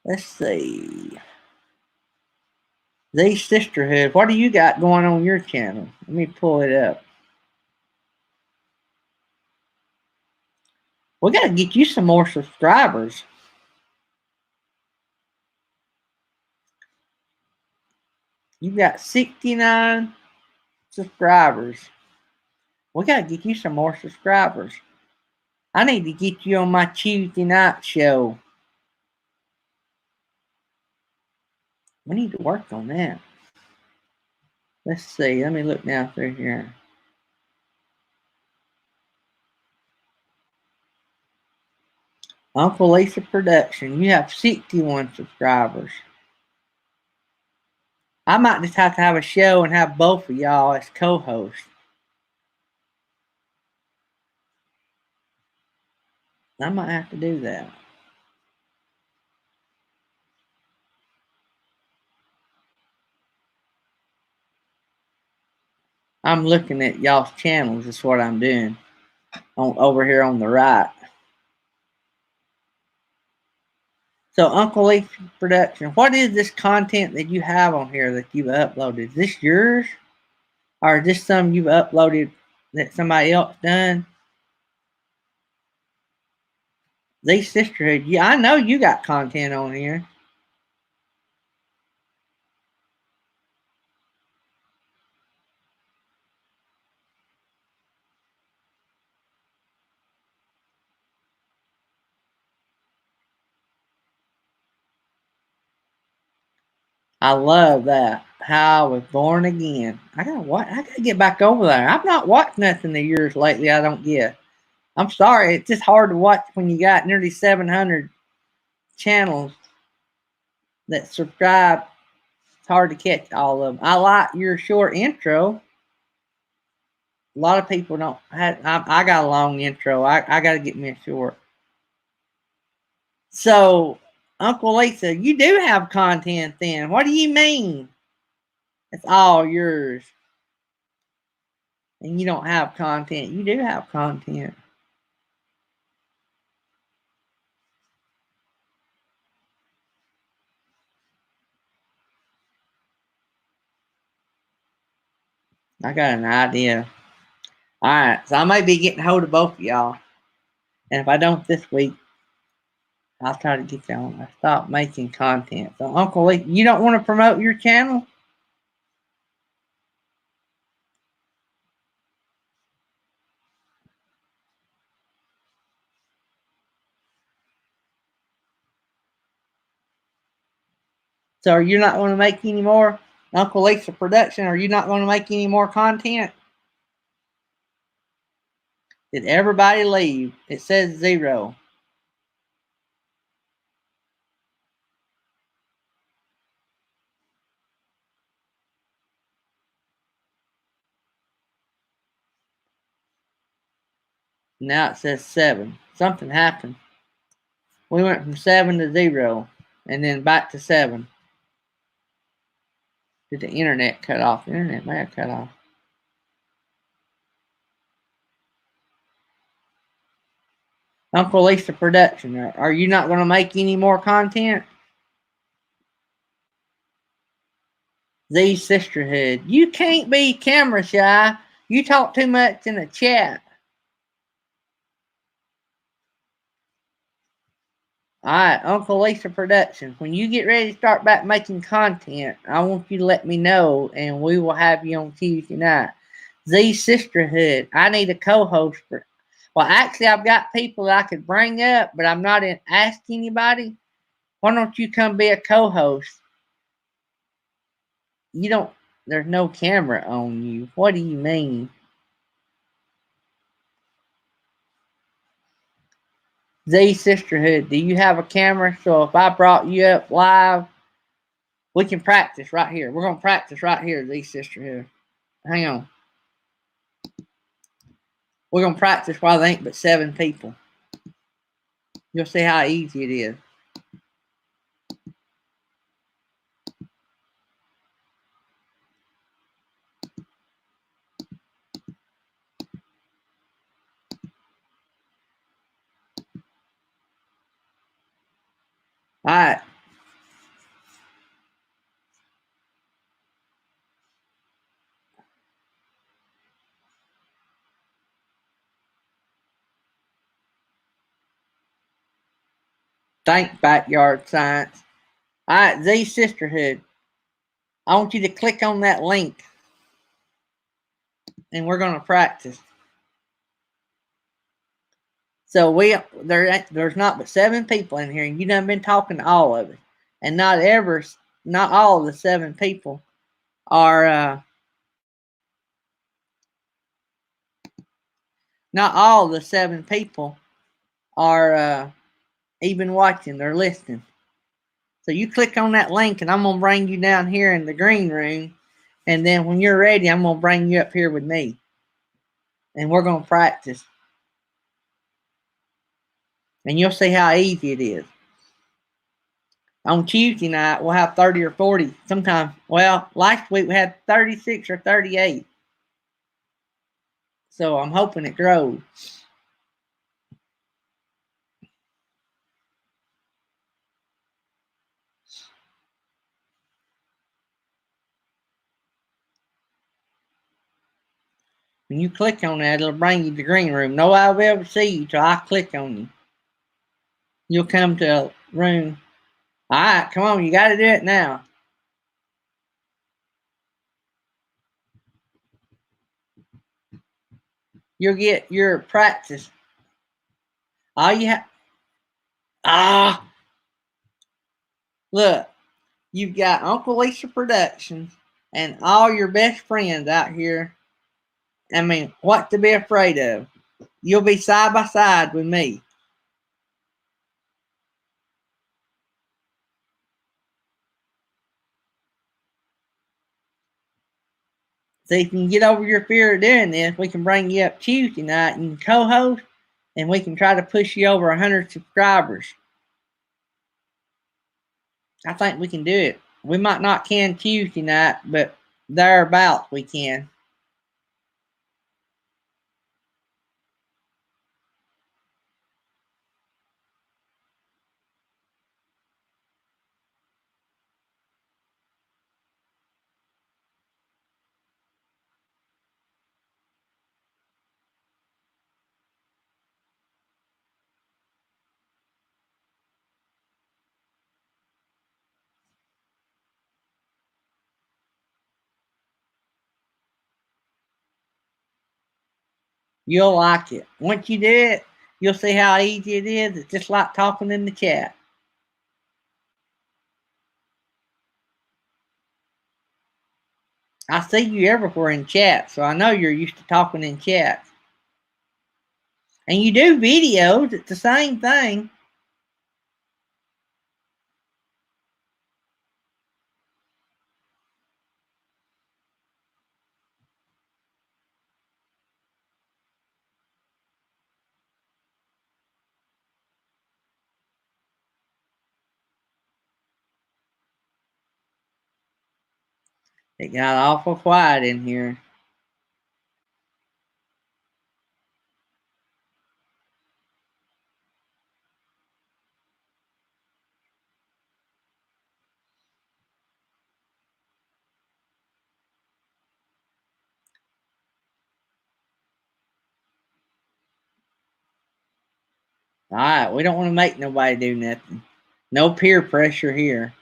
Let's see. The Sisterhood. What do you got going on your channel? Let me pull it up. We got to get you some more subscribers. You got 69 subscribers. We got to get you some more subscribers. I need to get you on my Tuesday night show. We need to work on that. Let's see. Let me look down through here. Uncle Lisa Production. You have 61 subscribers. I might just have to have a show and have both of y'all as co-hosts. I might have to do that. I'm looking at y'all's channels. Is what I'm doing over here on the right. So, Uncle Leaf Production, what is this content that you have on here that you've uploaded? Is this yours? Or is this some you've uploaded that somebody else done? These Sisterhood, yeah, I know you got content on here. I love that. How I was born again. I gotta get back over there. I've not watched nothing of yours lately. I don't get. I'm sorry. It's just hard to watch when you got nearly 700 channels that subscribe. It's hard to catch all of them. I like your short intro. A lot of people don't have. I got a long intro. I got to get me a short. So, Uncle Lisa, you do have content then. What do you mean? It's all yours. And you don't have content. You do have content. I got an idea. All right. So I may be getting hold of both of y'all. And if I don't this week, I'll try to get y'all. I stop making content. So, Uncle Lisa, you don't want to promote your channel? So are you not going to make any more Uncle Lisa Production? Are you not going to make any more content? Did everybody leave? It says 0. Now it says 7. Something happened. We went from 7 to 0 and then back to 7. Did the internet cut off? The internet may have cut off. Uncle Lisa Production. Are you not going to make any more content? The Sisterhood. You can't be camera shy. You talk too much in the chat. Alright, Uncle Lisa Productions. When you get ready to start back making content, I want you to let me know and we will have you on Tuesday night. The Sisterhood. I need a co-host for. Well, actually, I've got people that I could bring up, but I'm not asking anybody. Why don't you come be a co-host? You don't. There's no camera on you. What do you mean? The Sisterhood. Do you have a camera? So if I brought you up live, we can practice right here. We're going to practice right here, The Sisterhood. Hang on. We're going to practice while there ain't but 7 people. You'll see how easy it is. All right. Thanks, Backyard Science. All right, The Sisterhood. I want you to click on that link. And we're going to practice. So there's not but 7 people in here, and you done been talking to all of it. And not all of the 7 people are not all of the 7 people are even watching. They're listening. So you click on that link, and I'm going to bring you down here in the green room. And then when you're ready, I'm going to bring you up here with me. And we're going to practice. And you'll see how easy it is. On Tuesday night, we'll have 30 or 40. Sometimes, well, last week we had 36 or 38. So I'm hoping it grows. When you click on that, it'll bring you to the green room. Nobody will be able to see you till I click on you. You'll come to a room. All right, come on, you got to do it now. You'll get your practice. All you have. Look, you've got Uncle Lisa Productions and all your best friends out here. I mean, what to be afraid of? You'll be side by side with me. So if you can get over your fear of doing this, we can bring you up Tuesday night and co-host, and we can try to push you over 100 subscribers. I think we can do it. We might not can Tuesday night, but thereabouts we can. You'll like it. Once you do it, you'll see how easy it is. It's just like talking in the chat. I see you everywhere in chat, so I know you're used to talking in chat. And you do videos. It's the same thing. It got awful quiet in here. All right, we don't want to make nobody do nothing. No peer pressure here.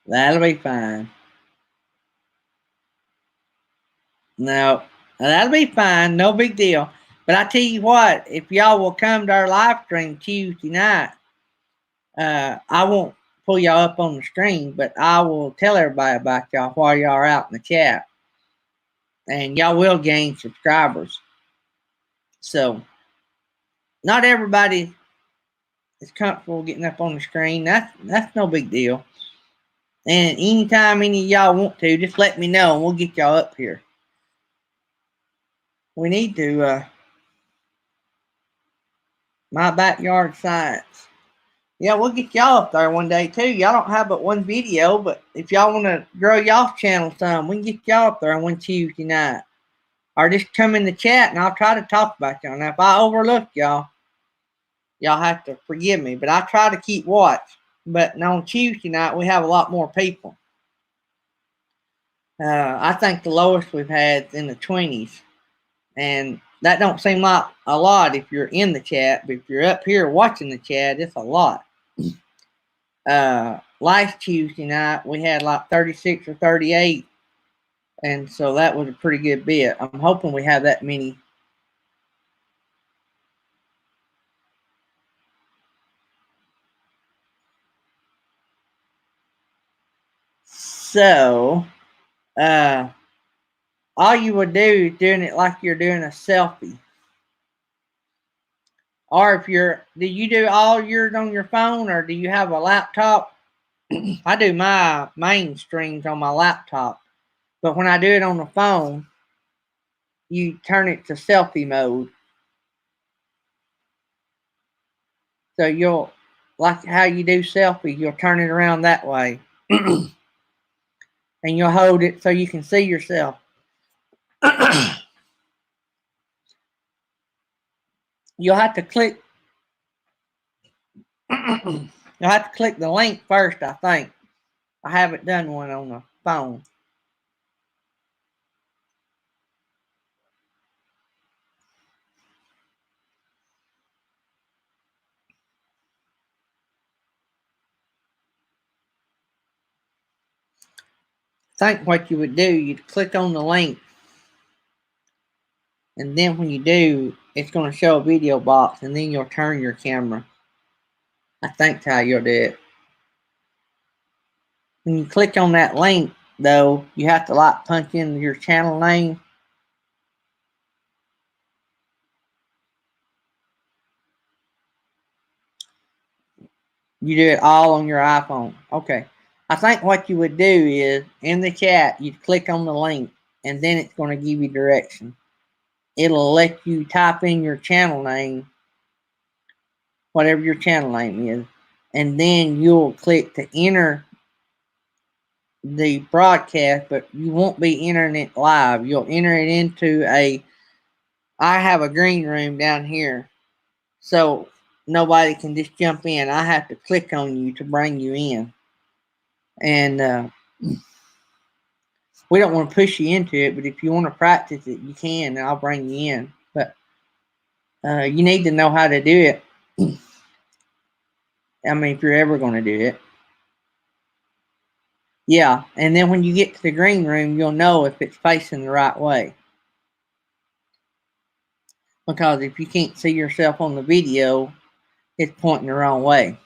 That'll be fine. No, that'll be fine. No big deal. But I tell you what, if y'all will come to our live stream Tuesday night, I won't pull y'all up on the screen, but I will tell everybody about y'all while y'all are out in the chat. And y'all will gain subscribers. So, not everybody is comfortable getting up on the screen. That's no big deal. And anytime any of y'all want to, just let me know and we'll get y'all up here. We need to, my backyard science. Yeah, we'll get y'all up there one day too. Y'all don't have but one video, but if y'all want to grow y'all's channel some, we can get y'all up there on one Tuesday night. Or just come in the chat and I'll try to talk about y'all. Now, if I overlook y'all, y'all have to forgive me. But I try to keep watch. But on Tuesday night, we have a lot more people. I think the lowest we've had is in the 20s. And that don't seem like a lot if you're in the chat. But if you're up here watching the chat, it's a lot. Last Tuesday night, we had like 36 or 38. And so that was a pretty good bit. I'm hoping we have that many. So, all you would do is doing it like you're doing a selfie. Or if do you do all yours on your phone or do you have a laptop? I do my main streams on my laptop. But when I do it on the phone, you turn it to selfie mode. So you'll, like how you do selfie, you'll turn it around that way. And you'll hold it so you can see yourself. You'll have to click. You'll have to click the link first, I think. I haven't done one on the phone. I think what you would do, you'd click on the link. And then when you do, it's going to show a video box. And then you'll turn your camera. I think that's how you'll do it. When you click on that link, though, you have to like punch in your channel name. You do it all on your iPhone. Okay. I think what you would do is, in the chat, you'd click on the link, and then it's going to give you direction. It'll let you type in your channel name, whatever your channel name is, and then you'll click to enter the broadcast, but you won't be entering it live. You'll enter it into I have a green room down here, so nobody can just jump in. I have to click on you to bring you in. And we don't want to push you into it, but if you want to practice it, you can, and I'll bring you in. But you need to know how to do it. I mean, if you're ever going to do it. Yeah, and then when you get to the green room, you'll know if it's facing the right way. Because if you can't see yourself on the video, it's pointing the wrong way.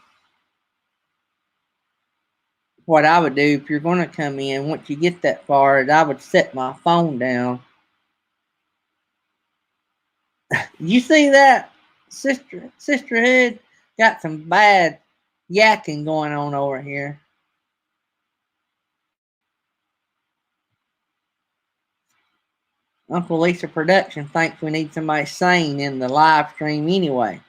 What I would do if you're going to come in, once you get that far, is I would set my phone down. You see that? Sisterhood got some bad yakking going on over here. Uncle Lisa Production thinks we need somebody sane in the live stream anyway.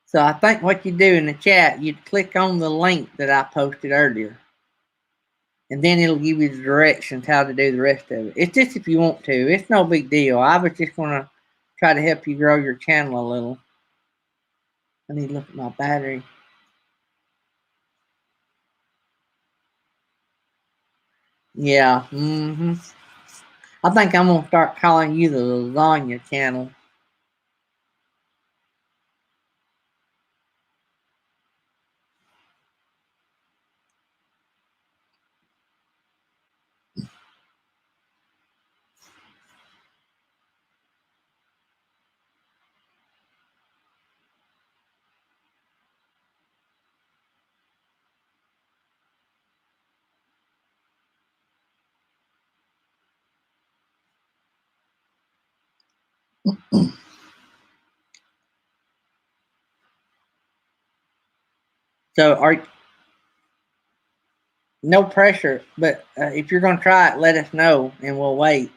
So I think what you do in the chat, you'd click on the link that I posted earlier. And then it'll give you the directions how to do the rest of it. It's just if you want to. It's no big deal. I was just going to try to help you grow your channel a little. I need to look at my battery. Yeah. Mm-hmm. I think I'm gonna start calling you the lasagna channel. So no pressure, but if you're gonna try it, let us know and we'll wait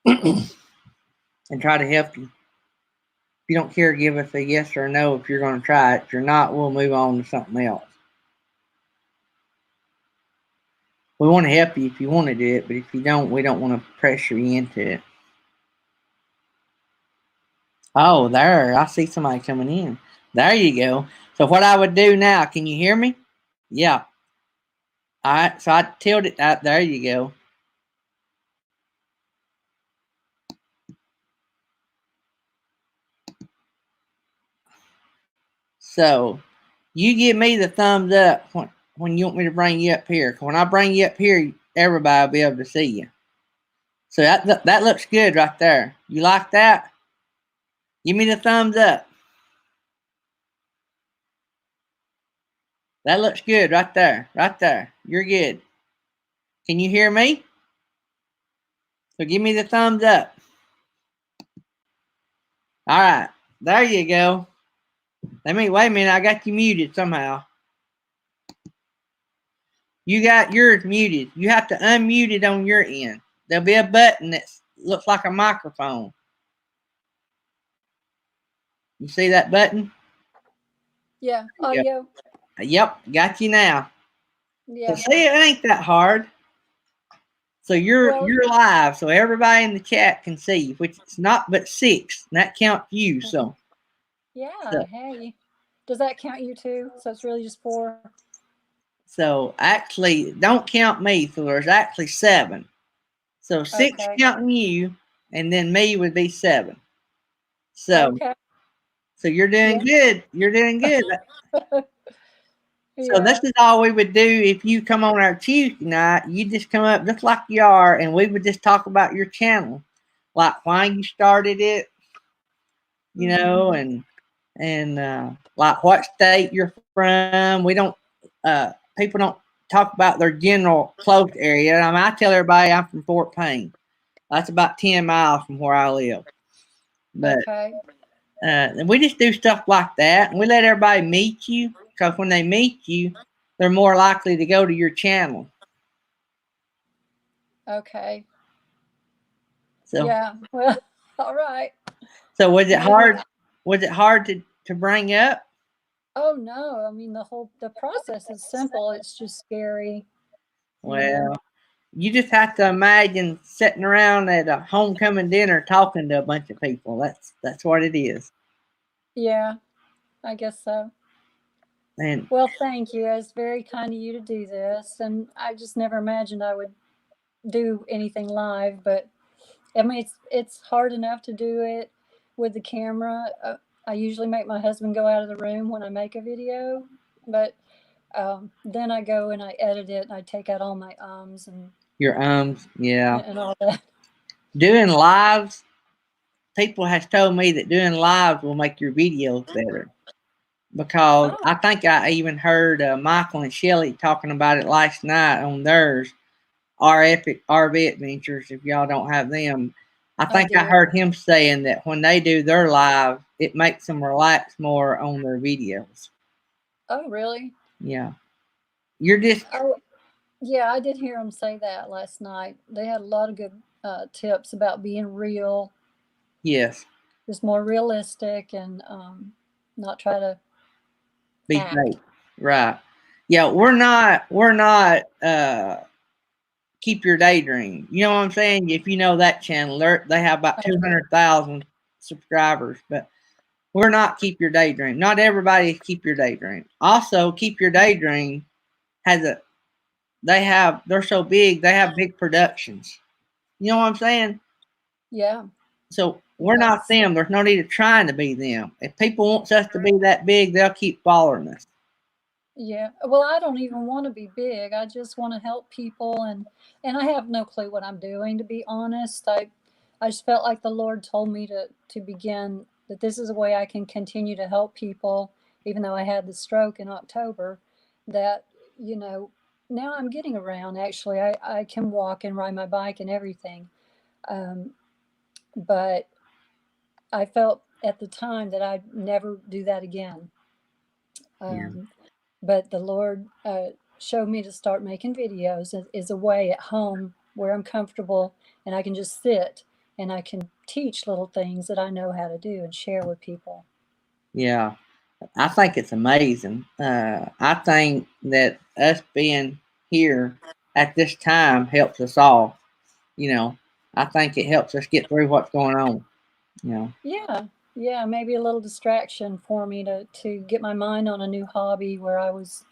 and try to help you. If you don't care, give us a yes or a no if you're gonna try it. If you're not, we'll move on to something else. We want to help you if you want to do it, but if you don't, we don't want to pressure you into it. Oh, there. I see somebody coming in. There you go. So what I would do now, can you hear me? Yeah. All right. So I tilted it out. There you go. So you give me the thumbs up when you want me to bring you up here. When I bring you up here, everybody will be able to see you. So that looks good right there. You like that? Give me the thumbs up. That looks good right there. Right there. You're good. Can you hear me? So give me the thumbs up. All right. There you go. Wait a minute. I got you muted somehow. You got yours muted. You have to unmute it on your end. There'll be a button that looks like a microphone. You see that button? Yeah. Audio. Yep. Got you now. Yeah. So see, it ain't that hard. So you're live, so everybody in the chat can see you, which is not but 6. And that counts you. So yeah. So. Hey, does that count you too? So it's really just 4. So actually, don't count me. So there's actually 7. So 6 counting you, and then me would be 7. So, so you're doing good. You're doing good. So this is all we would do if you come on our Tuesday night. You just come up just like you are, and we would just talk about your channel, like why you started it, you know, and like what state you're from. We don't people don't talk about their general close area. I mean, I tell everybody I'm from Fort Payne. That's about 10 miles from where I live. But we just do stuff like that, and we let everybody meet you, because when they meet you, they're more likely to go to your channel. Okay. So yeah. Well, all right. So was it hard? Was it hard to bring up? Oh no! I mean, the process is simple. It's just scary. Well, you just have to imagine sitting around at a homecoming dinner talking to a bunch of people. That's what it is. Yeah, I guess so. And well, thank you. It's very kind of you to do this, and I just never imagined I would do anything live. But I mean, it's hard enough to do it with the camera. I usually make my husband go out of the room when I make a video, but then I go and I edit it and I take out all my ums and your yeah, and all that. Doing lives, people has told me that doing lives will make your videos better, because I think I even heard Michael and Shelly talking about it last night on theirs, our epic RV adventures. If y'all don't have them, I think I heard him saying that when they do their live, it makes them relax more on their videos. Oh, really? Yeah. You're just. Oh, yeah, I did hear him say that last night. They had a lot of good tips about being real. Yes. Just more realistic and not try to be fake. Right. Yeah, we're not keep your daydream. You know what I'm saying? If you know that channel, they have about 200,000 subscribers, but we're not keep your daydream. Not everybody keep your daydream. Also, keep your daydream has a they're so big, they have big productions. You know what I'm saying? Yeah. So we're not them. There's no need of trying to be them. If people want us to be that big, they'll keep following us. Yeah. Well, I don't even want to be big. I just want to help people, and I have no clue what I'm doing, to be honest. I just felt like the Lord told me to begin, that this is a way I can continue to help people, even though I had the stroke in October. That, you know, now I'm getting around. Actually, I can walk and ride my bike and everything. But I felt at the time that I'd never do that again. Yeah. But the Lord showed me to start making videos is a way at home where I'm comfortable and I can just sit and I can teach little things that I know how to do and share with people. Yeah. I think it's amazing. I think that us being here at this time helps us all. You know, I think it helps us get through what's going on. You know. Yeah. Yeah, maybe a little distraction for me to get my mind on a new hobby where I was,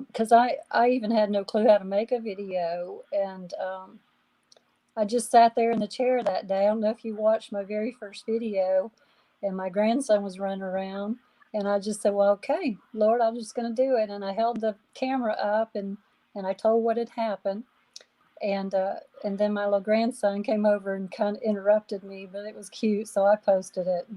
because I even had no clue how to make a video. And I just sat there in the chair that day. I don't know if you watched my very first video, and my grandson was running around. And I just said, well, okay, Lord, I'm just going to do it. And I held the camera up, and I told what had happened. And then my little grandson came over and kind of interrupted me, but it was cute, so I posted it.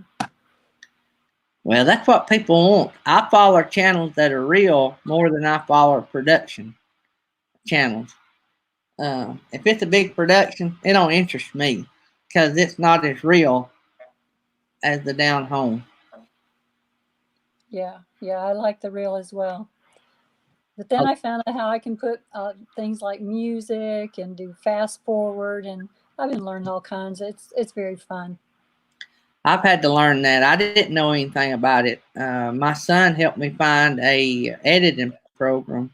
Well, that's what people want. I follow channels that are real more than I follow production channels. If it's a big production, it don't interest me because it's not as real as the down home. Yeah, yeah, I like the reel as well. But then I found out how I can put things like music and do fast forward, and I've been learning all kinds. It's very fun. I've had to learn that. I didn't know anything about it. My son helped me find a editing program,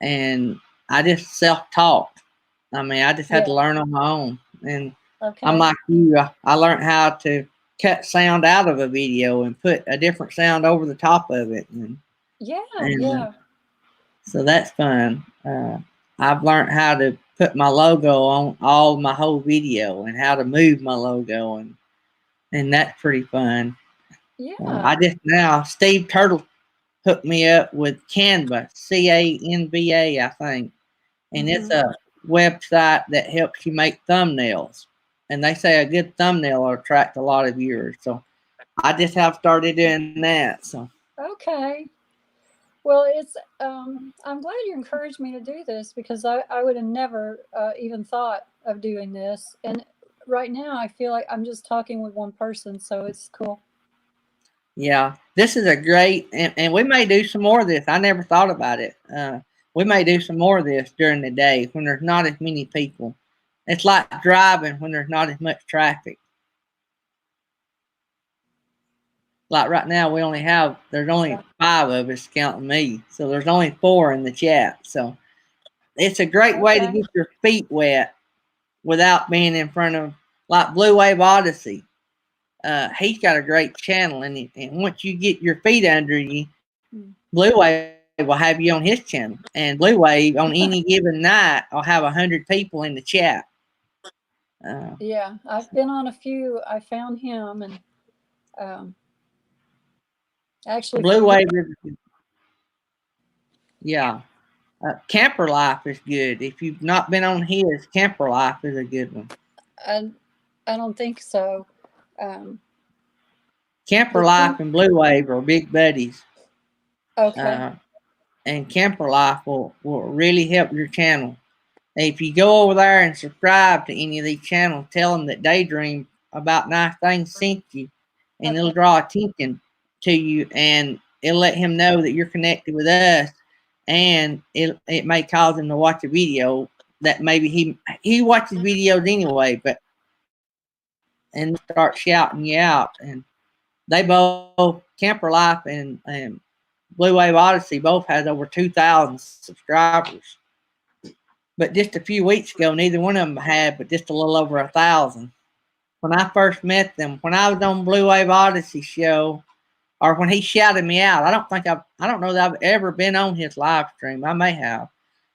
and I just self-taught. I mean, I just had to Yeah. learn on my own. And I'm Okay. like you. I learned how to cut sound out of a video and put a different sound over the top of it, Yeah. and Yeah. so that's fun. I've learned how to put my logo on all my whole video and how to move my logo, and that's pretty fun. I Yeah. just now Steve Turtle hooked me up with Canva, Canva, I think, and it's Mm-hmm. a website that helps you make thumbnails. And they say a good thumbnail will attract a lot of viewers. So I just have started doing that. So Okay. Well, it's I'm glad you encouraged me to do this, because I would have never even thought of doing this. And right now I feel like I'm just talking with one person, so it's cool. yeah, this is a great, and we may do some more of this. I never thought about it. We may do some more of this during the day when there's not as many people. It's like driving when there's not as much traffic. Like right now, there's only 5 of us counting me. So there's only 4 in the chat. So it's a great way to Okay. get your feet wet without being in front of, like Blue Wave Odyssey. He's got a great channel, and once you get your feet under you, Blue Wave will have you on his channel, and Blue Wave on any given night will have 100 people in the chat. Yeah, I've been on a few. I found him, and um, actually, Blue Wave, yeah. Camper Life is good. If you've not been on his, Camper Life is a good one. I don't think so. Um, Camper the Life thing. and Blue Wave are big buddies. Okay. Uh, and Camper Life will really help your channel. If you go over there and subscribe to any of these channels, tell them that Daydream About Nice Things sent you, and it'll Okay. draw attention to you, and it'll let him know that you're connected with us, and it may cause him to watch a video that maybe he watches videos anyway, but and start shouting you out. And they both, Camper Life and Blue Wave Odyssey, both has over 2,000 subscribers. But just a few weeks ago, neither one of them had, but just a little over 1,000. When I first met them, when I was on Blue Wave Odyssey show, or when he shouted me out, I don't know that I've ever been on his live stream. I may have,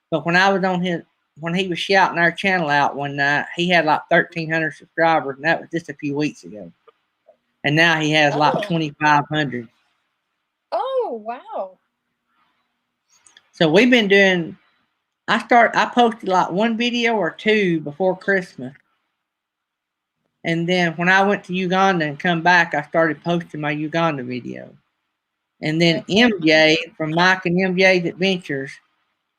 But when I was on when he was shouting our channel out one night, he had like 1,300 subscribers, and that was just a few weeks ago. And now he has like 2,500. Oh, wow. So we've been doing. I posted like one video or two before Christmas. And then when I went to Uganda and come back, I started posting my Uganda video. And then MJ from Mike and MJ's Adventures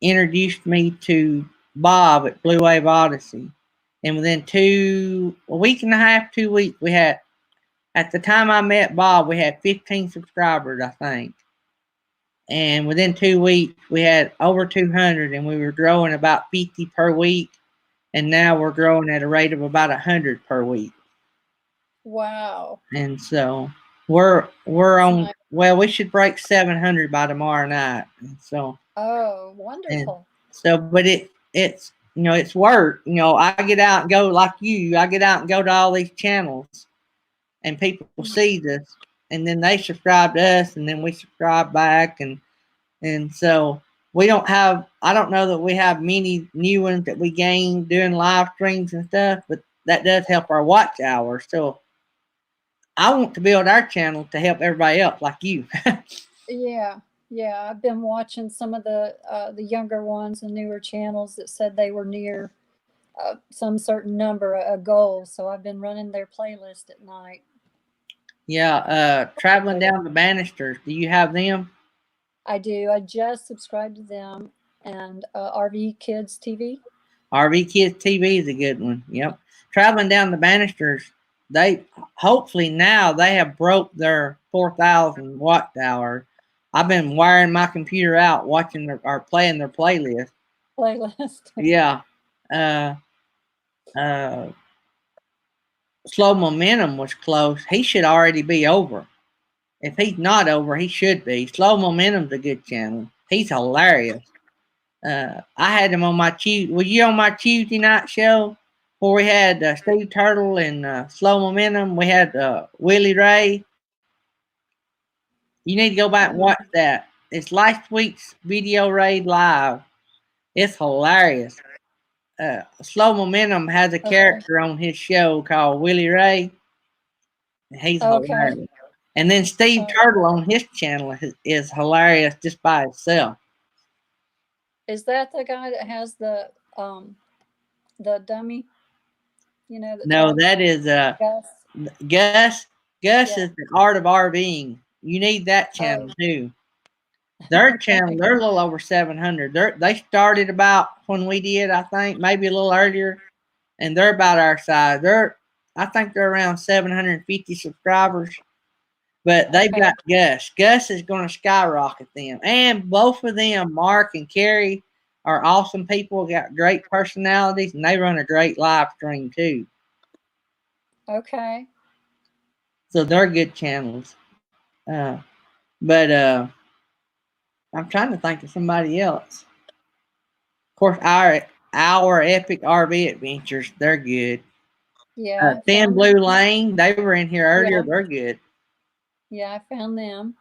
introduced me to Bob at Blue Wave Odyssey. And within a week and a half, 2 weeks, we had, at the time I met Bob, we had 15 subscribers, I think. And within 2 weeks, we had over 200, and we were growing about 50 per week. And now we're growing at a rate of about 100 per week. Wow. And so we're on. Nice. Well, we should break 700 by tomorrow night. And so. Oh, wonderful. So, but it's it's work. I get out and go like you. I get out and go to all these channels, and people see this, and then they subscribe to us, and then we subscribe back, and so we don't have. I don't know that we have many new ones that we gain doing live streams and stuff, but that does help our watch hours. So I want to build our channel to help everybody else like you. Yeah, I've been watching some of the younger ones and newer channels that said they were near some certain number, a goal. So I've been running their playlist at night. Yeah, Traveling Down the Banisters. Do you have them? I do. I just subscribed to them, and RV Kids TV. RV Kids TV is a good one. Yep. Traveling Down the Banisters. They hopefully now they have broke their 4,000 watch hour. I've been wiring my computer out, watching or playing their playlist. Yeah. Slow Momentum was close. He should already be over. If he's not over, he should be. Slow Momentum's a good channel. He's hilarious. I had him on my Tuesday. Was you on my Tuesday night show where we had Steve Turtle and Slow Momentum? We had Willie Ray. You need to go back and watch that. It's last week's Video Raid Live. It's hilarious. Slow Momentum has a character on his show called Willie Ray. He's hilarious. And then Steve Turtle on his channel is hilarious just by itself. Is that the guy that has the dummy? No, that is Gus. Gus is the Art of RVing. You need that channel too. Their channel, they're a little over 700. They started about when we did, I think, maybe a little earlier, and they're about our size. I think they're around 750 subscribers, but they've got Gus. Gus is going to skyrocket them, and both of them, Mark and Carrie, are awesome people. Got great personalities, and they run a great live stream too. Okay. So they're good channels, but I'm trying to think of somebody else. Of course, our Epic RV Adventures, they're good. Yeah. Thin Blue Lane, they were in here earlier. Yeah. They're good. Yeah, I found them.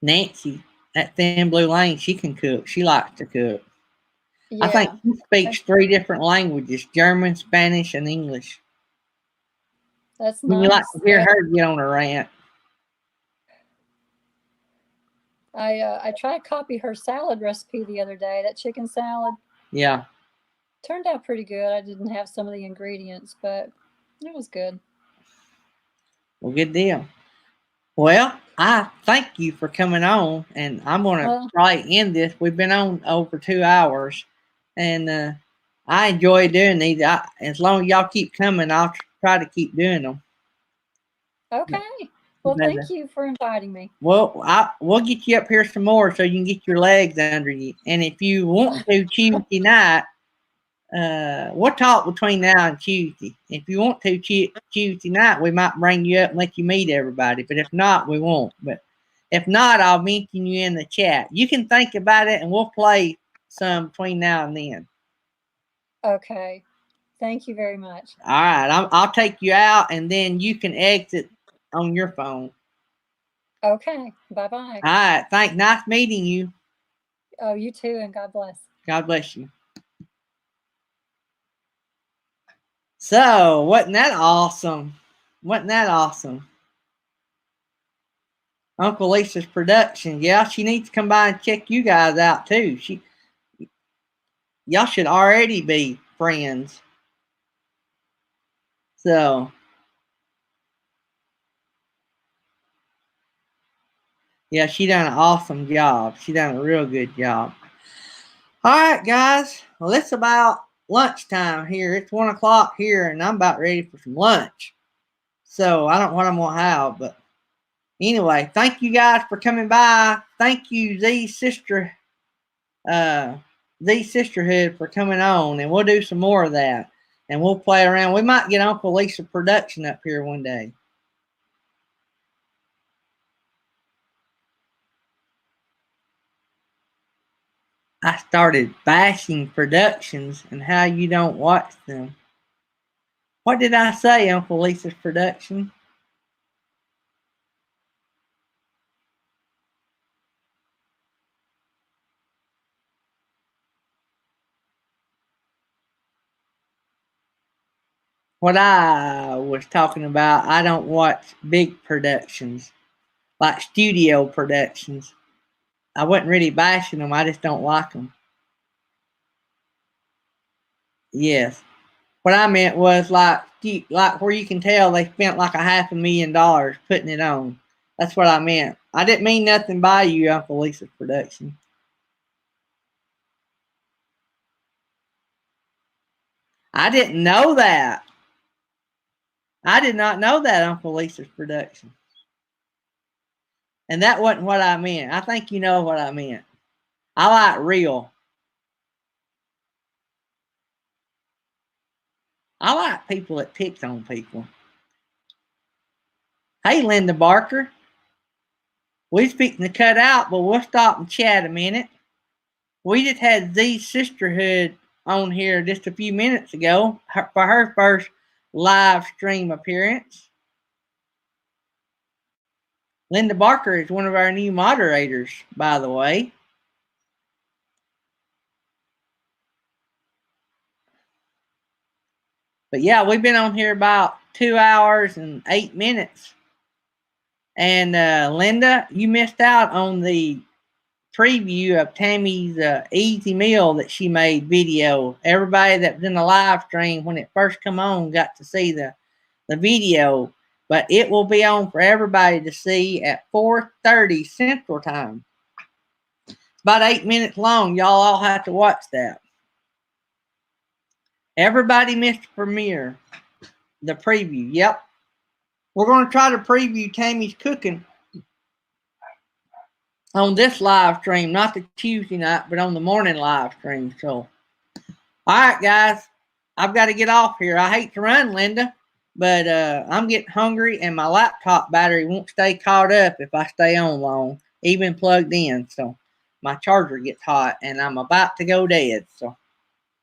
Nancy at Thin Blue Lane, she can cook. She likes to cook. Yeah. I think she speaks 3 different languages: German, Spanish, and English. That's nice. You like to hear her get on a rant. I tried to copy her salad recipe the other day, that chicken salad. Yeah. Turned out pretty good. I didn't have some of the ingredients, but it was good. Well, good deal. Well, I thank you for coming on, and I'm going to probably end this. We've been on over 2 hours, and I enjoy doing these. As long as y'all keep coming, I'll try to keep doing them. Okay. Well, thank you for inviting me. Well, we'll get you up here some more so you can get your legs under you. And if you want to Tuesday night, we'll talk between now and Tuesday. If you want to Tuesday night, we might bring you up and let you meet everybody. But if not, we won't. But if not, I'll mention you in the chat. You can think about it, and we'll play some between now and then. Okay. Thank you very much. All right. I'll take you out, and then you can exit on your phone. Okay. Bye-bye. All right. Nice meeting you. Oh, you too, and God bless. God bless you. So, wasn't that awesome? Wasn't that awesome? Uncle Lisa's production. Yeah, she needs to come by and check you guys out too. Y'all should already be friends. So, yeah, she done an awesome job. She done a real good job. All right, guys. Well, it's about lunchtime here. It's 1 o'clock here, and I'm about ready for some lunch. So, I don't know what I'm going to have, but anyway, thank you guys for coming by. Thank you, the Sisterhood, for coming on, and we'll do some more of that, and we'll play around. We might get Uncle Lisa production up here one day. I started bashing productions and how you don't watch them. What did I say, Uncle Lisa's production? What I was talking about, I don't watch big productions, like studio productions. I wasn't really bashing them, I just don't like them. Yes. What I meant was like where you can tell they spent like $500,000 putting it on. That's what I meant. I didn't mean nothing by you, Uncle Lisa's production. I didn't know that. I did not know that, Uncle Lisa's production. And that wasn't what I meant. I think you know what I meant. I like real. I like people that pick on people. Hey, Linda Barker. We're fixing to cut out, but we'll stop and chat a minute. We just had the Sisterhood on here just a few minutes ago for her first live stream appearance. Linda Barker is one of our new moderators, by the way. But yeah, we've been on here about 2 hours and 8 minutes. And Linda, you missed out on the preview of Tammy's easy meal that she made video. Everybody that was in the live stream when it first come on got to see the video, but it will be on for everybody to see at 4:30 Central Time. It's about 8 minutes long. Y'all all have to watch that. Everybody missed the premiere, the preview. Yep. We're going to try to preview Tammy's cooking on this live stream, not the Tuesday night, but on the morning live stream. So, all right, guys, I've got to get off here. I hate to run, Linda, but I'm getting hungry, and my laptop battery won't stay caught up if I stay on long, even plugged in. So, my charger gets hot, and I'm about to go dead. So,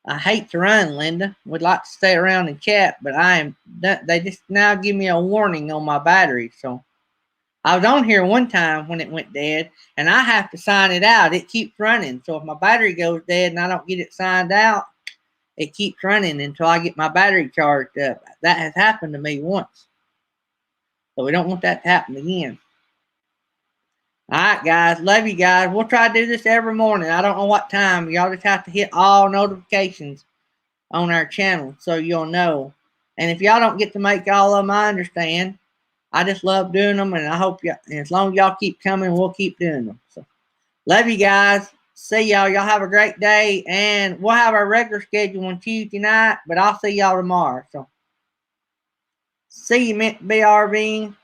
I hate to run, Linda. Would like to stay around and chat, but they just now give me a warning on my battery. So, I was on here one time when it went dead, and I have to sign it out. It keeps running. So if my battery goes dead and I don't get it signed out, it keeps running until I get my battery charged up. That has happened to me once. So we don't want that to happen again. All right, guys. Love you guys. We'll try to do this every morning. I don't know what time. Y'all just have to hit all notifications on our channel so you'll know. And if y'all don't get to make all of them, I understand. I just love doing them, and I hope y'all, as long as y'all keep coming, we'll keep doing them. So, love you guys. See y'all. Y'all have a great day, and we'll have our regular schedule on Tuesday night, but I'll see y'all tomorrow. So, see you, BRV.